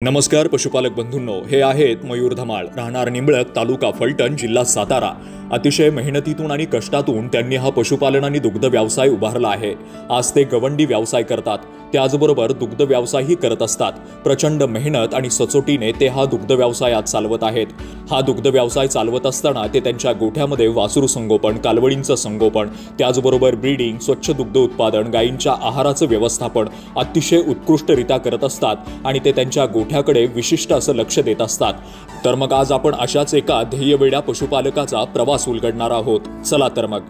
नमस्कार पशुपालक बंधूंनो, हे आहेत मयूर धमाळ, राहणार निंबळक, तालुका फलटण, जिल्हा सातारा। अतिशय मेहनतीतून आणि कष्टातून त्यांनी हा पशुपालन आणि दुग्ध व्यवसाय उभारला आहे। आज ते गवंडी व्यवसाय करतात, त्याचबरोबर दुग्ध व्यवसायही करत असतात। प्रचंड मेहनत आणि सचोटीने ते हा दुग्ध व्यवसाय आज चालवत आहेत। हा दुग्ध व्यवसाय चालवत असताना ते त्यांच्या गोठ्यामध्ये वासरू संगोपन, कालवडींचं संगोपन, त्याचबरोबर ब्रीडिंग, स्वच्छ दुग्ध उत्पादन, गायींच्या आहाराचं व्यवस्थापन अतिशय उत्कृष्टरित्या करत असतात आणि ते त्यांच्या गोठ्याकडे विशिष्ट असं लक्ष देत असतात। तर मग आज आपण अशाच एका ध्येयवेड्या पशुपालकाचा प्रवास उलगडणार आहोत। चला तर मग।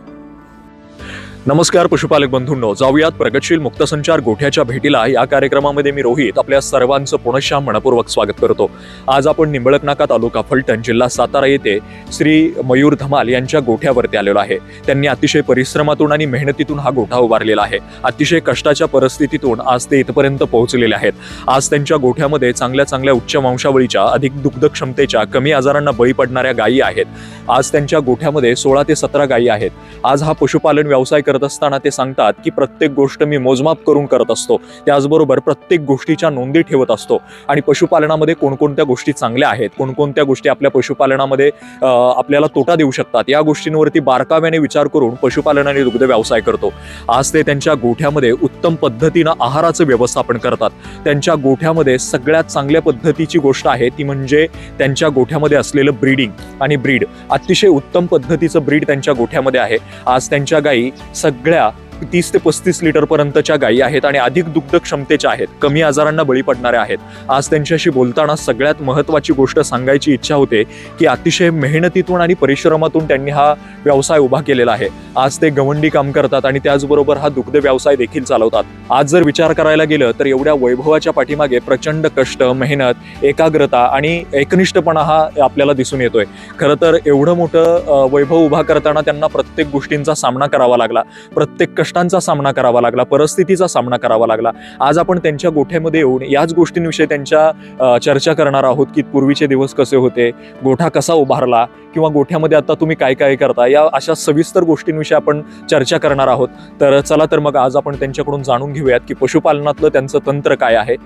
नमस्कार पशुपालक बंधूंनो, जाऊयात प्रगतशील मुक्तसंचार गोठ्याच्या भेटीला। या कार्यक्रमामध्ये मी रोहित आपल्या सर्वांचं पुनश्च मनपूर्वक स्वागत करतो। आज आपण निंबळक नाका, तालुका फलटण, जिल्हा सातारा येथे श्री मयूर धमाल यांच्या गोठ्यावरती आलेलो आहे। त्यांनी अतिशय परिश्रमातून आणि मेहनतीतून हा गोठा उभारलेला आहे। अतिशय कष्टाच्या परिस्थितीतून आज ते इथपर्यंत पोहोचलेले आहेत। आज त्यांच्या गोठ्यामध्ये चांगल्या उच्च वंशावळीच्या, अधिक दुग्ध क्षमतेच्या, कमी आजारांना बळी पडणाऱ्या गायी आहेत। आज त्यांच्या गोठ्यामध्ये 16 ते 17 गायी आहेत। आज हा पशुपालन व्यवसाय करत असताना ते सांगतात की प्रत्येक गोष्ट मी मोजमाप करून करत असतो, त्याचबरोबर प्रत्येक गोष्टीच्या नोंदी ठेवत असतो आणि पशुपालनामध्ये कोणकोणत्या गोष्टी चांगल्या आहेत, कोणकोणत्या गोष्टी आपल्या पशुपालनामध्ये आपल्याला तोटा देऊ शकतात, या गोष्टींवरती बारकाव्याने विचार करून पशुपालन आणि दुग्ध व्यवसाय करतो। आज ते त्यांच्या गोठ्यामध्ये उत्तम पद्धतीने आहाराचं व्यवस्थापन करतात। त्यांच्या गोठ्यामध्ये सगळ्यात चांगल्या पद्धतीची गोष्ट आहे ती म्हणजे त्यांच्या गोठ्यामध्ये असलेलं ब्रीडिंग आणि ब्रीड। अतिशय उत्तम पद्धतीचं ब्रीड त्यांच्या गोठ्यामध्ये आहे। आज त्यांच्या गायी सगळ्या 30 ते 35 लिटर पर्यंतच्या गायी आहेत आणि अधिक दुग्ध क्षमतेच्या आहेत, कमी आजारांना बळी पडणाऱ्या आहेत। आज त्यांच्याशी बोलताना सगळ्यात महत्त्वाची गोष्ट सांगायची इच्छा होते की अतिशय मेहनतीतून आणि परिश्रमातून त्यांनी हा व्यवसाय उभा केलेला आहे। आज ते गवंडी काम करतात आणि त्याचबरोबर हा दुग्ध व्यवसाय देखील चालवतात। आज जर विचार करायला गेलं तर एवढ्या वैभवाच्या पाठीमागे प्रचंड कष्ट, मेहनत, एकाग्रता आणि एकनिष्ठपणा हा आपल्याला दिसून येतोय। खरं तर एवढं मोठं वैभव उभा करताना त्यांना प्रत्येक गोष्टींचा सामना करावा लागला, प्रत्येक कष्टांचा सामना करावा लागला, परिस्थितीचा सामना करावा लागला। आज आपण त्यांच्या गोठ्यामध्ये येऊन याच गोष्टींविषयी त्यांच्या चर्चा करणार आहोत की पूर्वीचे दिवस कसे होते, गोठा कसा उभारला, किंवा गोठ्यामध्ये आता तुम्ही काय काय करता, या अशा सविस्तर गोष्टींविषयी आपण चर्चा करणार आहोत। तर चला तर मग आज आपण त्यांच्याकडून जाणून घेऊयात की पशुपालनातलं त्यांचं तंत्र काय आहे।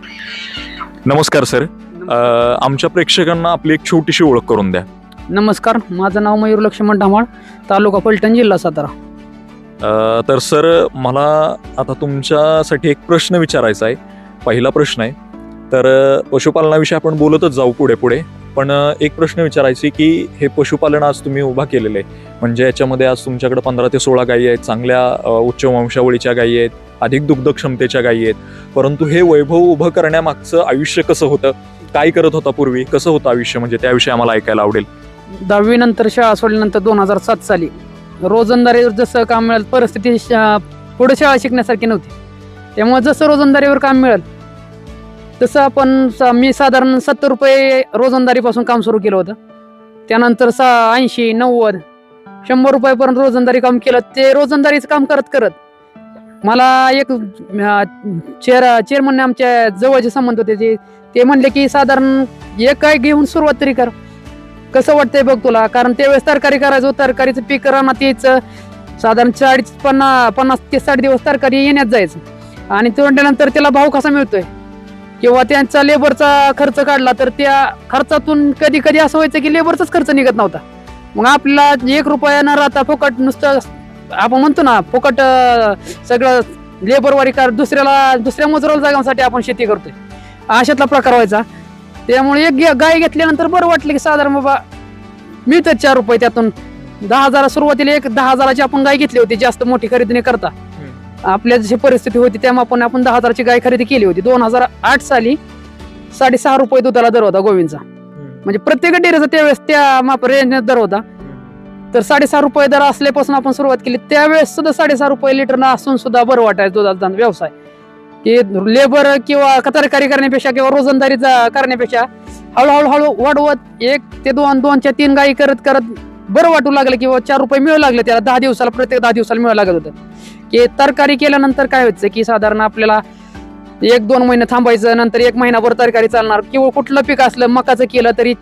नमस्कार सर, आमच्या प्रेक्षकांना आपली एक छोटीशी ओळख करून द्या। नमस्कार, माझं नाव मयूर लक्ष्मण धमाळ, तालुका फलटण, जिल्हा सातारा। तर सर, मला आता तुमच्यासाठी एक प्रश्न विचारायचा आहे। पहिला प्रश्न आहे, तर पशुपालनाविषयी आपण बोलतच जाऊ पुढे पुढे, पण एक प्रश्न विचारायची की हे पशुपालन आज तुम्ही उभा केलेलं आहे, म्हणजे याच्यामध्ये आज तुमच्याकडे 15 ते 16 गायी आहेत, चांगल्या उच्च वंशावळीच्या गायी आहेत, अधिक दुग्ध क्षमतेच्या गायी आहेत, परंतु हे वैभव उभं करण्यामागचं आयुष्य कसं होतं, काय करत होता पूर्वी, कसं होतं आयुष्य, म्हणजे त्याविषयी आम्हाला ऐकायला आवडेल। 10वी नंतर शाळा सोडल्यानंतर 2007 साली रोजंदारीवर जसं काम मिळेल, परिस्थिती पुढे शाळा शिकण्यासारखी नव्हती, त्यामुळे जसं रोजंदारीवर काम मिळेल तसं मी साधारण 70 रुपये रोजंदारीपासून काम सुरू केलं होतं। त्यानंतर 80, 90, 100 रुपयापर्यंत रोजंदारी काम केलं। ते रोजंदारीचं काम करत करत मला एक चेअरमनने, आमच्या जवळचे संबंध होते, ते म्हणले की साधारण एक काय घेऊन सुरुवात तरी कर, कसं वाटतंय बघ तुला, कारण त्यावेळेस तरकारी करायचो, तरकारीचं पीक रानात यायचं, साधारण 50 ते 60 दिवस तरकारी येण्यात जायचं आणि तोडल्यानंतर त्याला भाव कसा मिळतोय किंवा त्यांचा लेबरचा खर्च काढला तर त्या खर्चातून कधी कधी असं व्हायचं की लेबरचाच खर्च निघत नव्हता। मग आपल्याला 1 रुपया न राहता फुकट, नुसतं आपण म्हणतो ना फुकट सगळं लेबरवारी दुसऱ्या मजुराला जागांसाठी आपण शेती करतोय, अशातला प्रकार व्हायचा। त्यामुळे एक गाय घेतल्यानंतर बरं वाटलं की साधारण बाबा मिळतात 4 रुपये त्यातून। 10,000 सुरुवातीला 10,000ची आपण गाय घेतली होती, जास्त मोठी खरेदी न करता, आपल्या जशी परिस्थिती होती त्यामुळे आपण 10,000ची गाय खरेदी केली होती। 2008 साली 6.5 रुपये दुधाला दर होता गोविंदचा, म्हणजे प्रत्येक डेअरीचा त्यावेळेस त्या रेंज दर होता। तर 6.5 रुपये दर असल्यापासून आपण सुरुवात केली। त्यावेळेस सुद्धा 6.5 रुपये लिटरनं असून सुद्धा बरं वाटायचं दुधाचा व्यवसाय, की लेबर किंवा तरकारी करण्यापेक्षा किंवा रोजंदारी करण्यापेक्षा हळूहळू वाढवत 1 ते 2, 2 ते 3 गायी करत करत बरं वाटू लागलं किंवा 4 रुपये मिळू लागले त्याला। 10 दिवसाला, प्रत्येक 10 दिवसाला मिळू लागत होतं। की तरकारी केल्यानंतर काय व्हायचं की साधारण आपल्याला 1-2 महिने थांबायचं, नंतर 1 महिनाभर तरकारी चालणार, किंवा कुठलं पीक असलं, मकाचं केलं तरी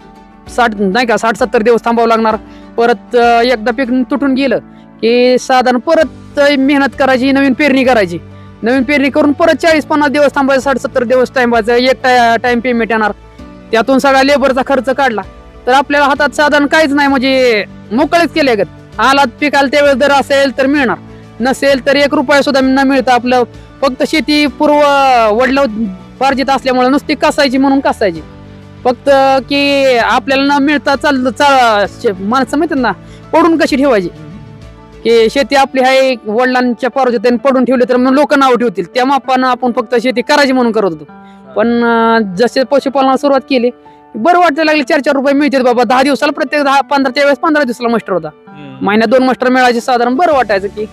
60-70 दिवस थांबावं लागणार। परत एकदा पीक तुटून गेलं की साधारण परत मेहनत करायची, नवीन पेरणी करायची, नवीन पेरणी करून परत 40-50 दिवस थांबायचं, 60-70 दिवस थांबायचं, एक टाइम पेमेंट येणार। त्यातून सगळा लेबरचा खर्च काढला तर आपल्याला हातात साधारण काहीच नाही, म्हणजे मोकळेच केले गत आलात पिकाला त्यावेळेस दर असेल तर मिळणार, नसेल तर 1 रुपया सुद्धा न मिळतं. आपलं फक्त शेती पूर्व वडिलोपार्जित असल्यामुळे नुसती कसायची म्हणून कसायची, फक्त की आपल्याला न मिळता माणसं माहितात ना पडून कशी ठेवायची, की शेती आपली आहे वडिलांच्या पारोजत्याने पडून ठेवली तर मग लोक नाव ठेवतील, त्या मापानं आपण फक्त शेती करायची म्हणून करत होतो. पण जसे पशुपालनाला सुरुवात केली बरं वाटायला लागले, 4-4 रुपये मिळतात बाबा, 10 दिवसाला प्रत्येक 10-15 त्यावेळेस 15 दिवसाला मस्टर होता, महिन्यात 2 मस्टर मिळायचे साधारण. बरं वाटायचं की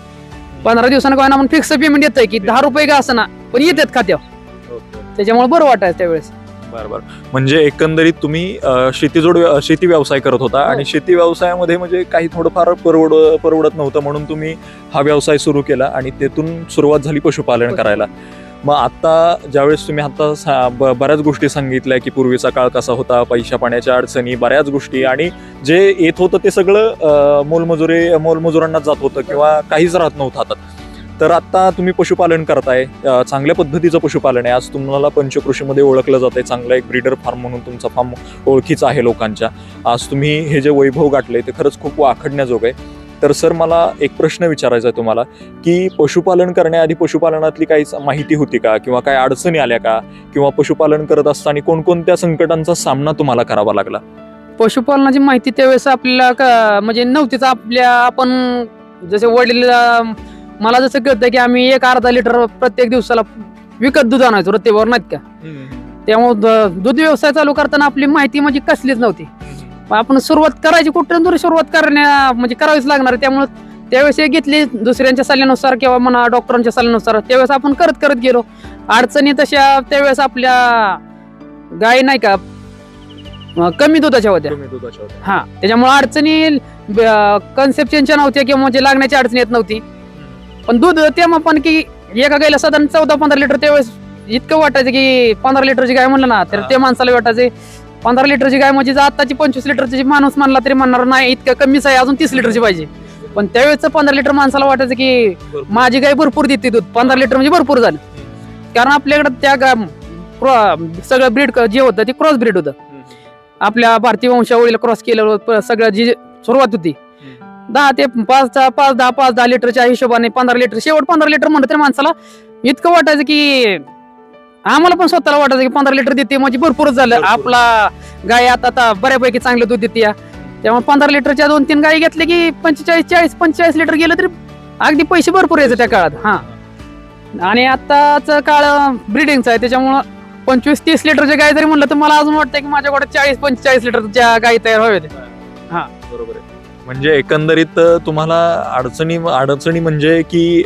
15 दिवसांना काय आपण फिक्स पेमेंट येतंय की 10 रुपये का असं ना पण येतात खात्यावर, त्याच्यामुळे बरं वाटायचं त्यावेळेस. बरोबर. म्हणजे एकंदरीत तुम्ही शेती व्यवसाय करत होता आणि शेती व्यवसायामध्ये म्हणजे काही थोडंफार परवडत नव्हतं म्हणून तुम्ही हा व्यवसाय सुरू केला आणि तेथून सुरुवात झाली पशुपालन करायला. मग आता ज्यावेळेस तुम्ही आता बऱ्याच गोष्टी सांगितल्या की पूर्वीचा काळ कसा होता, पैशा पाण्याच्या अडचणी, बऱ्याच गोष्टी, आणि जे येत होतं ते सगळं मोलमजुरांना जात होतं किंवा काहीच राहत नव्हतं हातात. तर आता तुम्ही पशुपालन करताय, चांगल्या पद्धतीचं पशुपालन आहे. आज तुम्हाला पंचकृषीमध्ये ओळखलं जात आहे, चांगला एक ब्रीडर फार्म म्हणून तुमचा फार्म ओळखीचा आहे लोकांच्या. आज तुम्ही हे जे वैभव गाठले ते खरंच खूप वाखडण्याजोग आहे. तर सर मला एक प्रश्न विचारायचा आहे तुम्हाला की पशुपालन करण्याआधी पशुपालनातली काही माहिती होती का, किंवा काही अडचणी आल्या का, किंवा पशुपालन करत असताना कोणकोणत्या संकटांचा सामना तुम्हाला करावा लागला? पशुपालनाची माहिती त्यावेळेस आपल्याला म्हणजे नव्हतीच. आपण जसे वडील मला जसं कळतं की आम्ही 1-अर्धा लिटर प्रत्येक दिवसाला विकत दूध आणायचो रत्तेवर नाहीत का, त्यामुळे दूध व्यवसाय चालू करताना आपली माहिती म्हणजे कसलीच नव्हती. आपण सुरुवात करायची कुठून सुरुवात म्हणजे करावीच लागणार, त्यामुळे त्यावेळेस घेतली दुसऱ्यांच्या सल्ल्यानुसार किंवा म्हणा डॉक्टरांच्या सल्ल्यानुसार. त्यावेळेस आपण करत गेलो. अडचणी तशा त्यावेळेस आपल्या गाय नाही का कमी दुधाच्या होत्या, हा, त्याच्यामुळे अडचणी कन्सेप्शनच्या नव्हत्या किंवा म्हणजे लागण्याची अडचणी येत नव्हती. पण दूध तेव्हा पण की एका गायला साधारण 14-15 लिटर त्यावेळेस इतकं वाटायचं की 15 लिटरची गाय म्हणलं ना तर त्या माणसाला वाटायचे 15 लिटरची गाय म्हणजे आताची 25 लिटरची माणूस म्हणला तरी म्हणणार नाही इतकं कमीच आहे, अजून 30 लिटरची पाहिजे. पण त्यावेळेस 15 लिटर माणसाला वाटायचं की माझी गाय भरपूर देते दूध, 15 लिटर म्हणजे भरपूर झालं. कारण आपल्याकडे त्या सगळं ब्रीड जे होतं ते क्रॉस ब्रीड होतं, आपल्या भारतीय वंशावळीला क्रॉस केलं सगळं जी सुरुवात होती. 10 ते 5-10 लिटरच्या हिशोबाने 15 लिटर, शेवट 15 लिटर म्हणलं तरी माणसाला इतकं वाटायचं की आम्हाला पण स्वतःला वाटायचं की 15 लिटर देते म्हणजे भरपूरच झालं. आपला गाय आता बऱ्यापैकी चांगलं दूध देते, त्यामुळे 15 लिटरच्या 2-3 गायी घेतले की 45 लिटर गेलं तरी अगदी पैसे भरपूर यायचे त्या काळात. हा, आणि आताच काळ ब्रिडिंगचा आहे त्याच्यामुळं 25-30 लिटरच्या गाय जरी म्हणलं तर मला अजून वाटतं की माझ्याकडे 40-45 लिटरच्या गायी तयार व्हाव्यात. हा, बरोबर आहे. म्हणजे एकंदरीत तुम्हाला अडचणी म्हणजे की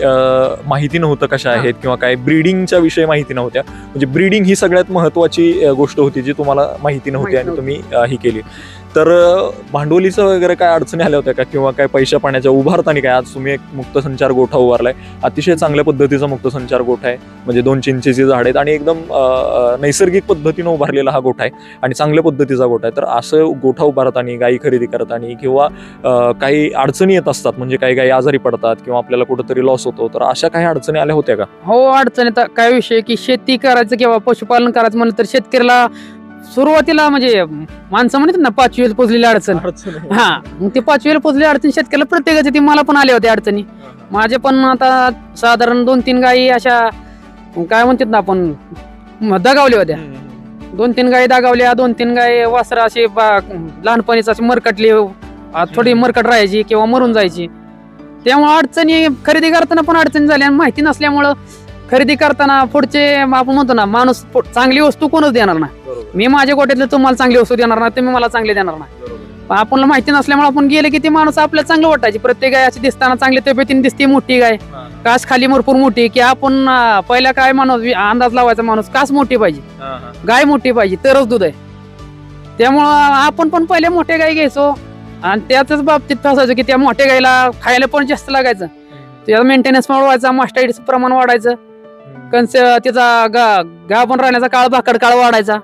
माहिती नव्हतं कशा आहेत किंवा काय ब्रीडिंगच्या विषयी माहिती नव्हत्या. म्हणजे ब्रीडिंग ही सगळ्यात महत्वाची गोष्ट होती जी तुम्हाला माहिती नव्हती आणि तुम्ही ही केली. तर भांडवलीचं वगैरे काय अडचणी आल्या होत्या का, किंवा काय पैशा पाण्याच्या उभारताना काय? आज तुम्ही एक मुक्तसंचार गोठा उभारलाय, अतिशय चांगल्या पद्धतीचा मुक्तसंचार गोठा आहे, म्हणजे 2 चिंचेची झाड आहेत आणि एकदम नैसर्गिक पद्धतीनं उभारलेला हा गोठा आहे आणि चांगल्या पद्धतीचा गोठा आहे. तर असं गोठा उभारताना, गायी खरेदी करताना किंवा काही अडचणी येत असतात, म्हणजे काही गायी आजारी पडतात किंवा आपल्याला कुठेतरी लॉस होतो, तर अशा काही अडचणी आल्या होत्या का? हो, अडचणी काय विषय की शेती करायचं किंवा पशुपालन करायचं म्हणलं तर शेतकऱ्याला सुरुवातीला म्हणजे माणसं म्हणतात ना 5वीला पोचलेली अडचण. हा, मग ते 5वीला पोचलेली अडचण शेतकऱ्याला प्रत्येकाची ती मला पण आल्या होत्या अडचणी. माझे पण आता साधारण 2-3 गायी अशा काय म्हणतात ना आपण दगावल्या होत्या. 2-3 गायी दगावल्या, 2-3 गायी वासरा अशी लहानपणीच अशी मरकटली, थोडी मरकट राहायची किंवा मरून जायची. त्यामुळे अडचणी खरेदी करताना पण अडचणी झाल्या. माहिती नसल्यामुळं खरेदी करताना पुढचे आपण म्हणतो ना माणूस चांगली वस्तू कोणच देणार ना. मी माझ्या गोट्यातले तुम्हाला चांगली वस्तू देणार ना, तुम्ही मला चांगली देणार ना. आपल्याला माहिती नसल्यामुळे आपण गेले की ते माणूस आपल्याला चांगलं वाटायची. प्रत्येक गाय अशी दिसताना चांगली तब्येतीने दिसते, मोठी गाय, कास खाली भरपूर मोठी, की आपण पहिला काय माणूस अंदाज लावायचा माणूस कास मोठी पाहिजे, गाय मोठी पाहिजे तरच दूध आहे. त्यामुळं आपण पण पहिले मोठ्या गाय घ्यायचो आणि त्याच बाबतीत फसायचं की त्या मोठ्या गायला खायला पण जास्त लागायचं, त्याचा मेंटेनन्स वाढवायचा, मास्टाईडचं प्रमाण वाढायचं, त्याचा गाभण राहण्याचा काळ, भाकड काळ वाढायचा.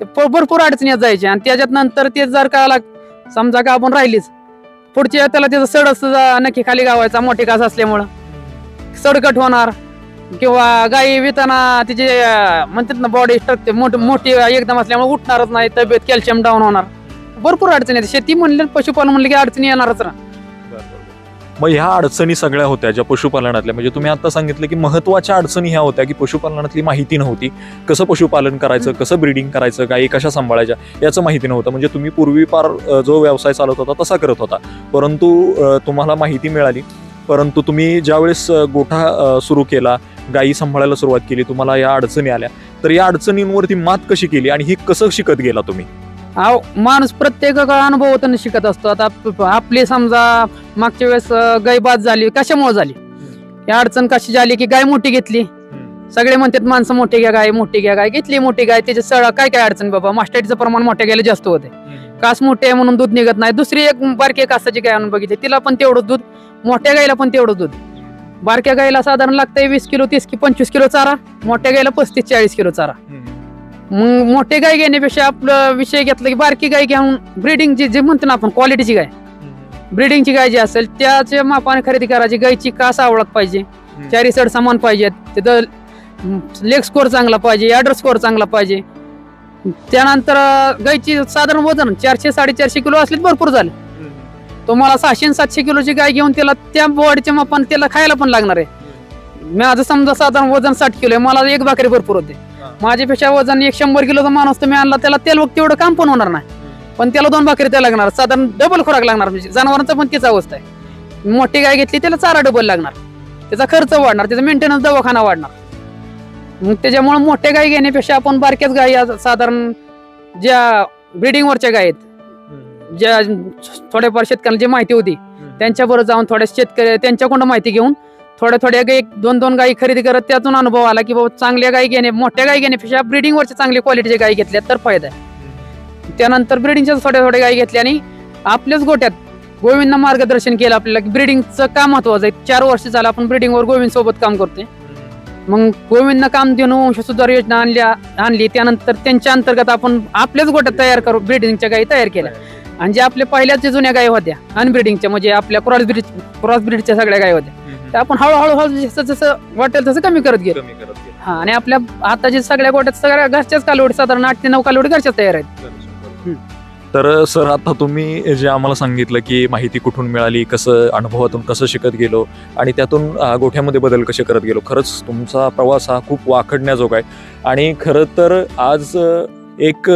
ते भरपूर अडचणी जायची. आणि त्याच्यात नंतर ते जर का समजा गाभण राहिलीच पुढच्या त्याला त्याचं सडच नक्की खाली गावायचा, मोठे कास असल्यामुळं सडकट होणार, किंवा गाई विताना तिचे म्हणतात ना बॉडी स्ट्रक्चर मोठी एकदम असल्यामुळे उठणारच नाही, तब्येत कॅल्शियम डाऊन होणार, भरपूर अडचणी आहेत. शेती म्हणले पशुपालन म्हणले की अडचणी येणारच ना. मग ह्या अडचणी सगळ्या होत्या ज्या पशुपालनातल्या, म्हणजे तुम्ही आता सांगितलं की महत्वाच्या अडचणी ह्या होत्या की पशुपालनातली माहिती नव्हती, कसं पशुपालन करायचं, कसं ब्रीडिंग करायचं, गायी कशा सांभाळायच्या याचं माहिती नव्हतं. म्हणजे तुम्ही पूर्वी फार जो व्यवसाय चालत होता तसा करत होता, परंतु तुम्हाला माहिती मिळाली. परंतु तुम्ही ज्यावेळेस गोठा सुरू केला, गायी सांभाळायला सुरुवात केली, तुम्हाला या अडचणी आल्या, तर या अडचणींवरती मात कशी केली आणि ही कसं शिकत गेला तुम्ही? माणूस प्रत्येक अनुभवातून शिकत असतो. आता आपली समजा मागच्या वेळेस गाय बाद झाली, कशामुळे झाली, या अडचण कशी झाली की गाय मोठी घेतली. सगळे म्हणतात माणसं मोठी घ्या गाय, मोठी घ्या गाय, घेतली मोठी गाय, त्याच्या सगळं काय काय अडचण बाबा, मास्टरीचं प्रमाण मोठ्या गायला जास्त होते, कास मोठे आहे म्हणून दूध निघत नाही. दुसरी एक बारकी कासाची गाय आणून बघितली, तिला पण तेवढं दूध, मोठ्या गायला पण तेवढं दूध. बारक्या गायला साधारण लागतंय 20 किलो 30 की 25 किलो चारा, मोठ्या गायला 35-40 किलो चारा. मग मोठे गाय घेण्यापेक्षा आपलं विषय घेतला की बारकी गाय घेऊन ब्रीडिंग जे म्हणतो ना आपण क्वालिटीची गाय, ब्रीडिंगची गाय जी असेल त्याच्या मापाने खरेदी करायची. गायची कास आवळक पाहिजे, चारी सड समान पाहिजेत, तिथं लेग स्कोर चांगला पाहिजे, ऑर्डर स्कोर चांगला पाहिजे. त्यानंतर गायची साधारण वजन 400-450 किलो असले भरपूर झाले. तुम्हाला 600-700 किलोची गाय घेऊन त्याला त्या बॉडीच्या मापाने त्याला खायला पण लागणार आहे. माझं समजा साधारण वजन 60 किलो आहे, मला एक भाकरी भरपूर होते. माझ्यापेक्षा वजन 100 किलोचा माणूस तुम्ही आणला, त्याला तेल तेवढं काम पण होणार नाही, पण त्याला 2 भाकरी त्या लागणार, साधारण डबल खोराक लागणार. म्हणजे जनावरांचा पण तीच अवस्था आहे. मोठी गाय घेतली त्याला चारा डबल लागणार, त्याचा खर्च वाढणार, त्याचा मेंटेनन्स दवाखाना वाढणार. मग त्याच्यामुळे मोठ्या गाय घेण्यापेक्षा आपण बारक्याच गायी साधारण ज्या ब्रीडिंगवरच्या गाय आहेत, ज्या थोड्याफार शेतकऱ्यांना जी माहिती होती त्यांच्याबरोबर जाऊन थोड्या शेतकरी त्यांच्याकडून माहिती घेऊन थोड्या गाई 2-2 गायी खरेदी करत त्यातून अनुभव आला की बाबा चांगल्या गायी घेणे, मोठ्या गायी घेण्यापेक्षा ब्रीडिंगवरच्या चांगल्या क्वालिटीच्या गायी घेतल्या तर फायदा आहे. त्यानंतर ब्रीडिंगच्या थोड्या गायी घेतल्या आणि आपल्याच गोट्यात गोविंदनं मार्गदर्शन केलं आपल्याला की ब्रीडिंगचं काम महत्वाचं आहे. 4 वर्ष झालं आपण ब्रीडिंगवर गोविंद सोबत काम करतोय. मग गोविंदनं काम देऊन वंशसुधार योजना आणली. त्यानंतर त्यांच्या अंतर्गत आपण आपल्याच गोट्यात तयार करू ब्रीडिंगच्या गायी तयार केल्या. आणि जे आपल्या पहिल्याच जुन्या गायी होत्या अनब्रीडिंगच्या, म्हणजे आपल्या क्रॉस ब्रीडच्या सगळ्या गायी होत्या, त्या आपण हळूहळू जसं वाटेल तसं कमी करत गेलो. हा, आणि आपल्या आता जे सगळ्या गोट्यात सगळ्या घरच्याच कालवडी, साधारण 8 ते 9 कालवडी घरच्या तयार आहेत. तर सर, आता तुम्ही जे आम्हाला सांगितलं की माहिती कुठून मिळाली, कसं अनुभवातून कसं शिकत गेलो आणि त्यातून गोठ्यामध्ये बदल कसे करत गेलो, खरंच तुमचा प्रवास हा खूप वाखडण्याजोगा आहे. आणि खरं तर आज एक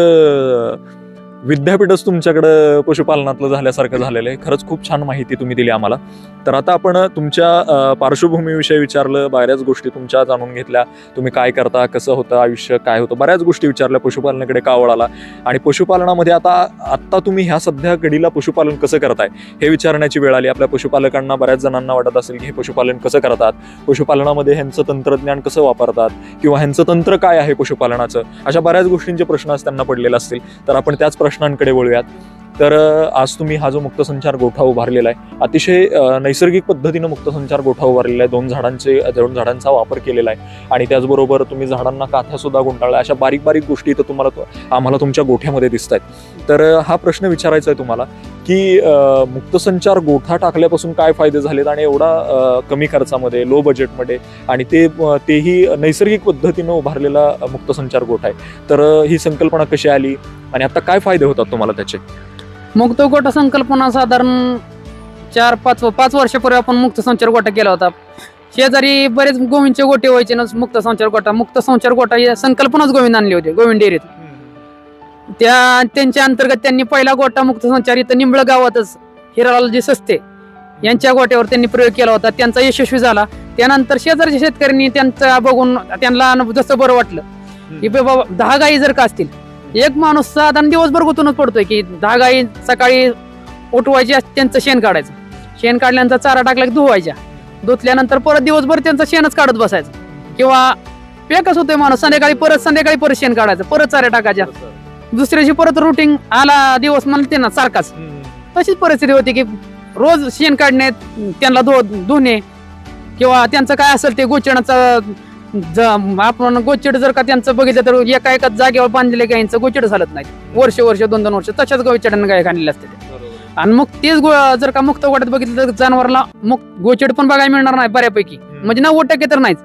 विद्यापीठच तुमच्याकडं पशुपालनातलं झाल्यासारखं झालेलं आहे. खरंच खूप छान माहिती तुम्ही दिली आम्हाला. तर आता आपण तुमच्या पार्श्वभूमीविषयी विचारलं, बऱ्याच गोष्टी तुमच्या जाणून घेतल्या, तुम्ही काय करता, कसं होतं आयुष्य, काय होतं, बऱ्याच गोष्टी विचारल्या, पशुपालनाकडे का वळाला आणि पशुपालनामध्ये आता तुम्ही ह्या सध्या घडीला पशुपालन कसं करताय हे विचारण्याची वेळ आली. आपल्या पशुपालकांना बऱ्याच जणांना वाटत असेल की हे पशुपालन कसं करतात, पशुपालनामध्ये ह्यांचं तंत्रज्ञान कसं वापरतात किंवा ह्यांचं तंत्र काय आहे पशुपालनाचं, अशा बऱ्याच गोष्टींचे प्रश्न आज त्यांना पडलेले असतील. तर आपण त्याच प्रश्नांकडे वळूयात. तर आज तुम्ही हा जो मुक्तसंचार गोठा उभारलेला आहे, अतिशय नैसर्गिक पद्धतीनं मुक्तसंचार गोठा उभारलेला आहे. 2 झाडांचा वापर केलेला आहे आणि त्याचबरोबर तुम्ही झाडांना काथ्या सुद्धा गुंडाळल्या. अशा बारीक बारीक गोष्टी तर आम्हाला तुमच्या गोठ्यामध्ये दिसत आहेत. तर हा प्रश्न विचारायचा आहे तुम्हाला की मुक्तसंचार गोठा टाकल्यापासून काय फायदे झालेत आणि एवढा कमी खर्चामध्ये, लो बजेटमध्ये, आणि तेही नैसर्गिक पद्धतीनं उभारलेला मुक्तसंचार गोठा आहे. तर ही संकल्पना कशी आली आणि आता काय फायदे होतात तुम्हाला त्याचे? मुक्त गोठा संकल्पना साधारण 4-5 वर्षापूर्वी आपण मुक्त संचार गोठा केला होता. शेजारी बरेच गोविंदचे गोटे व्हायचे ना, मुक्त संचार गोठा ही संकल्पनाच गोविंद आणली होती गोविंद डेअरीत. त्यांच्या अंतर्गत त्यांनी पहिला गोठा मुक्त संचार इथं निंबळ गावातच हिरालालजी सस्ते यांच्या गोट्यावर त्यांनी प्रयोग केला होता. त्यांचा यशस्वी झाला. त्यानंतर शेजारच्या शेतकऱ्यांनी त्यांचा बघून त्यांना जसं बरं वाटलं की बाबा 10 गायी जर का असतील, एक माणूस साधारण दिवसभर गुंतूनच पडतोय की 10 गायी सकाळी उठवायची, त्यांचं शेण काढायचं, शेण काढल्यानंतर चारा टाकला की धुवायच्या, धुतल्यानंतर परत दिवसभर त्यांचं शेणच काढत बसायचं किंवा पेकच होतोय माणूस, संध्याकाळी परत शेण काढायचं, परत चारा टाकायच्या, दुसऱ्या दिवशी परत रुटीन आला दिवस म्हणते ना सारखाच. तशीच परिस्थिती होती की रोज शेण काढणे, त्यांना धुणे किंवा त्यांचं काय असेल ते गोचणाचा, आपण गोचिड जर का त्यांचं बघितलं तर एका जागेवर बांधलेल्या गायींचं गोचिड झालत नाही, वर्ष 2-2 वर्ष तशाच गोचिडांना गाय खाल्लेल्या असते. आणि मग तेच जर का मुक्त गोट्यात बघितलं तर जनावरला गोचेड पण बघायला मिळणार नाही बऱ्यापैकी, म्हणजे 90% तर नाहीच.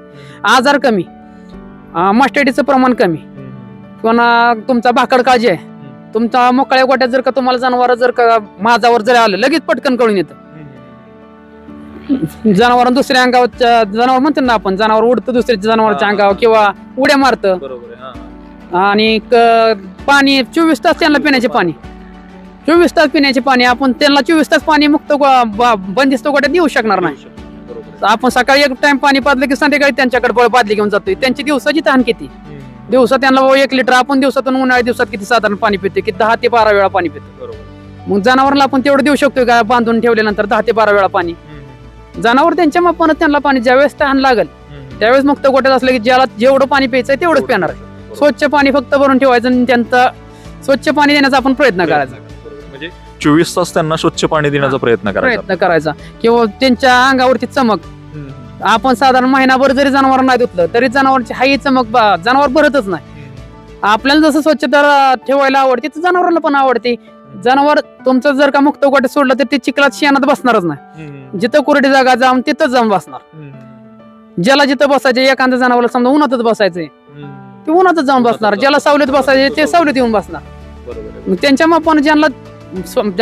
आजार कमी, मास्टॅटिसचं प्रमाण कमी, किंवा तुमचा भाकड काळजी आहे. तुमचा मोकळ्या गोट्यात जर का तुम्हाला जनावर जर का माझावर जर आलं लगेच पटकन कळून येतं. जनावर दुसऱ्या अंगावर जनावर म्हणतो ना आपण, जनावर उडतं दुसऱ्या जनावरच्या अंगावर किंवा उड्या मारतं. आणि पाणी 24 तास त्यांना पिण्याचे पाणी, 24 तास पिण्याचे पाणी. आपण त्यांना 24 तास पाणी मुक्त बंदिस्त गोट्यात देऊ शकणार नाही. आपण सकाळी एक टाइम पाणी पाजलं की संध्याकाळी त्यांच्याकडे बादली घेऊन जातोय. त्यांची दिवसाची तहान किती, दिवसात त्यांना 1 लिटर, आपण दिवसातून उन्हाळ्या दिवसात किती साधारण पाणी पितो की 10 ते 12 वेळा पाणी पितो. मग जनावरला आपण तेवढं देऊ शकतोय का बांधून ठेवल्यानंतर 10 ते 12 वेळा पाणी? जनावर त्यांच्या मापानं त्यांना पाणी ज्यावेळेस तहान लागेल त्यावेळेस मुक्त गोट्यात असलं की ज्याला जेवढं पाणी प्यायचंय तेवढंच पिणार आहे. स्वच्छ पाणी फक्त भरून ठेवायचं आणि त्यांचं स्वच्छ पाणी देण्याचा आपण प्रयत्न करायचा. म्हणजे 24 तास त्यांना स्वच्छ पाणी देण्याचा प्रयत्न करायचा. किंवा त्यांच्या अंगावरची चमक, आपण साधारण महिनाभर जरी जनावर नाही धुतलं तरी जनावरची हाई चमक जनावर भरतच नाही. आपल्याला जसं स्वच्छता ठेवायला आवडते तर जनावरांना पण आवडते. जनावर तुमचं जर का मुक्त गोट्यात सोडलं तर ते चिखलात शेणात बसणारच नाही. जिथं कोरडी जागा जाऊन तिथंच जाऊन बसणार. ज्याला जिथं बसायचे, एखाद्या जनावरला समजा उन्हातच बसायचंय ते उन्हातच जाऊन बसणार, ज्याला सावलीत बसायचे ते सावलीत येऊन बसणार. त्यांच्या मापानं ज्यांना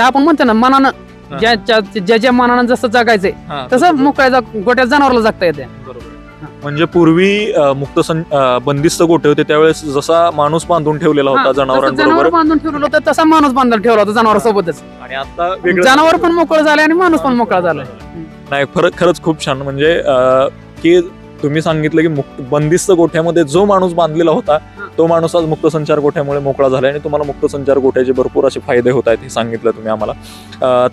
आपण म्हणतो ना मनानं, ज्या मनानं जसं जगायचंय तसं मोकळ्या गोट्यात जनावरला जगता येते. म्हणजे पूर्वी बंदिस्त गोटे होते त्यावेळेस जसा माणूस बांधून ठेवलेला होता जनावरांबरोबर, बांधून ठेवलेला होता तसा माणूस बांधून ठेवला होता जनावरांसोबतच. आणि आता जनावर पण मोकळं झालंय आणि माणूस पण मोकळा झालाय. नाही, खरंच खूप छान. म्हणजे की तुम्ही सांगितलं की बंदिस्त गोठ्यामध्ये जो माणूस बांधलेला होता तो माणूस आज मुक्त संचार गोठ्यामुळे मोकळा झाला आणि तुम्हाला मुक्त संचार गोठ्याचे भरपूर असे फायदे होत आहेत हे सांगितलं तुम्ही आम्हाला.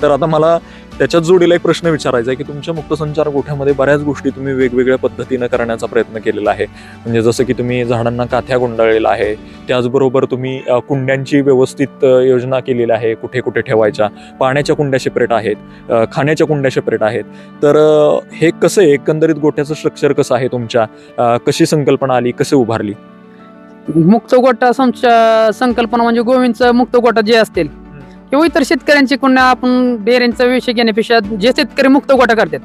तर आता मला त्याच्याच जोडीला एक प्रश्न विचारायचा आहे की तुमच्या मुक्त संचार गोठ्यामध्ये बऱ्याच गोष्टी तुम्ही वेगवेगळ्या पद्धतीनं करण्याचा प्रयत्न केलेला आहे. म्हणजे जसं की तुम्ही झाडांना काथ्या गुंडाळलेला आहे, त्याचबरोबर तुम्ही कुंड्यांची व्यवस्थित योजना केलेली आहे, कुठे कुठे ठेवायच्या, पाण्याच्या कुंड्या सेपरेट आहेत, खाण्याच्या कुंड्या सेपरेट आहेत. तर हे कसं आहे, एकंदरीत गोठ्याचं स्ट्रक्चर कसं आहे तुमच्या, कशी संकल्पना आली, कसे उभारली? मुक्त गोठा संकल्पना म्हणजे गोविंदचं मुक्त गोठा जे असतील किंवा इतर शेतकऱ्यांची कुंड्या, आपण डेअरींचा विषय घेण्यापेक्षा जे शेतकरी मुक्त गोठा करतात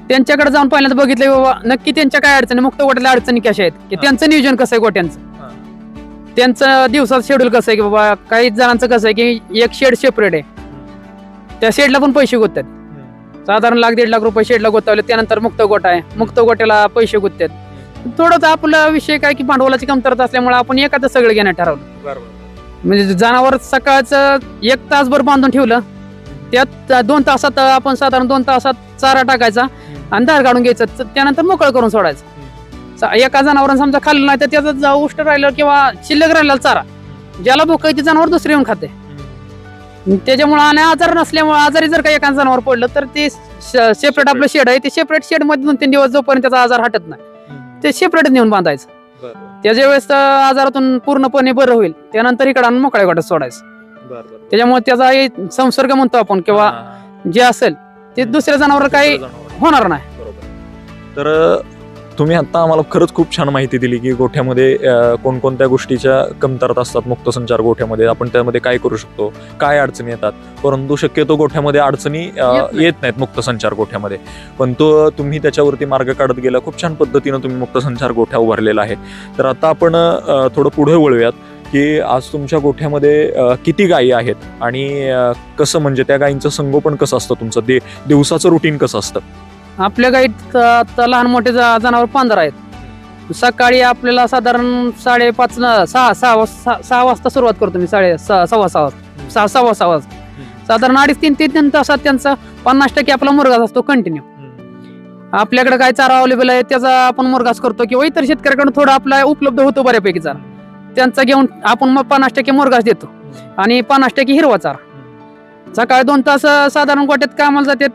त्यांच्याकडे जाऊन पहिल्यांदा बघितलं बाबा नक्की त्यांच्या काय अडचणी, मुक्त गोठ्याला अडचणी कशा आहेत, की त्यांचं नियोजन कसं आहे गोठ्यांचं, त्यांचं दिवसाचं शेड्यूल कसं आहे. की बाबा काही जणांचं कसं आहे की एक शेड सेपरेट आहे, त्या शेडला पण पैसे गुंततात, साधारण 1-1.5 लाख रुपये शेडला गुंतवले. त्यानंतर मुक्त गोठा आहे, मुक्त गोठ्याला पैसे गुंततात. थोडंच आपला विषय काय की भांडवलाची कमतरता असल्यामुळे आपण एखादं सगळं घेण्यात ठरवलं. म्हणजे जनावर सकाळचं 1 तासभर बांधून ठेवलं, त्यात 2 तासात आपण साधारण 2 तासात चारा टाकायचा आणि धार काढून घ्यायचं, त्यानंतर मोकळं करून सोडायचं. एका जनावरांना समजा खाल्लं नाही तर त्याचं उष्ट राहिलं किंवा शिल्लक राहिला चारा, ज्याला भूक आहे ते जनावर दुसरे येऊन खाते. त्याच्यामुळे आणि आजार नसल्यामुळे, आजारी जर का एखादं जनावर पडलं तर ते सेपरेट आपलं शेड आहे, ते सेपरेट शेड मध्ये 2-3 दिवस जोपर्यंत त्याचा आजार हटत नाही ते सेपरेट नेऊन बांधायचं. त्याच्या वेळेस आजारातून पूर्णपणे बरं होईल त्यानंतर इकडे आणून मोकळ्या गोठ्यात सोडायचं. त्याच्यामुळे त्याचा संसर्ग म्हणतो आपण किंवा जे असेल ते दुसऱ्या जनावर काही होणार नाही. तर तुम्ही आता आम्हाला खरंच खूप छान माहिती दिली की गोठ्यामध्ये कोणकोणत्या गोष्टीच्या कमतरता असतात मुक्त संचार गोठ्यामध्ये, आपण त्यामध्ये काय करू शकतो, काय अडचणी येतात. परंतु शक्यतो गोठ्यामध्ये अडचणी येत नाहीत मुक्त संचार गोठ्यामध्ये, पण तुम्ही त्याच्यावरती मार्ग काढत गेला. खूप छान पद्धतीनं तुम्ही मुक्त संचार गोठ्या उभारलेला आहे. तर आता आपण थोडं पुढे वळूयात की आज तुमच्या गोठ्यामध्ये किती गायी आहेत आणि कसं, म्हणजे त्या गायींचं संगोपन कसं असतं, तुमचं दिवसाचं रुटीन कसं असतं? आपल्या गाईत लहान मोठे जनावर 15 आहेत. सकाळी आपल्याला साधारण 5:30-6 वाजता सुरुवात करतो मी, 6:15 वाजता साधारण 2.5 ते 3 तासात त्यांचा 50% आपला मुरघास असतो कंटिन्यू. आपल्याकडे काय चारा अवेलेबल आहे त्याचा आपण मुरघास करतो किंवा इतर शेतकऱ्याकडून थोडा आपला उपलब्ध होतो बऱ्यापैकी चारा, त्यांचा घेऊन आपण मग 50% मुरघास देतो आणि 50% हिरवा चारा. सकाळी 2 तास साधारण गोठ्यात कामाला जातात,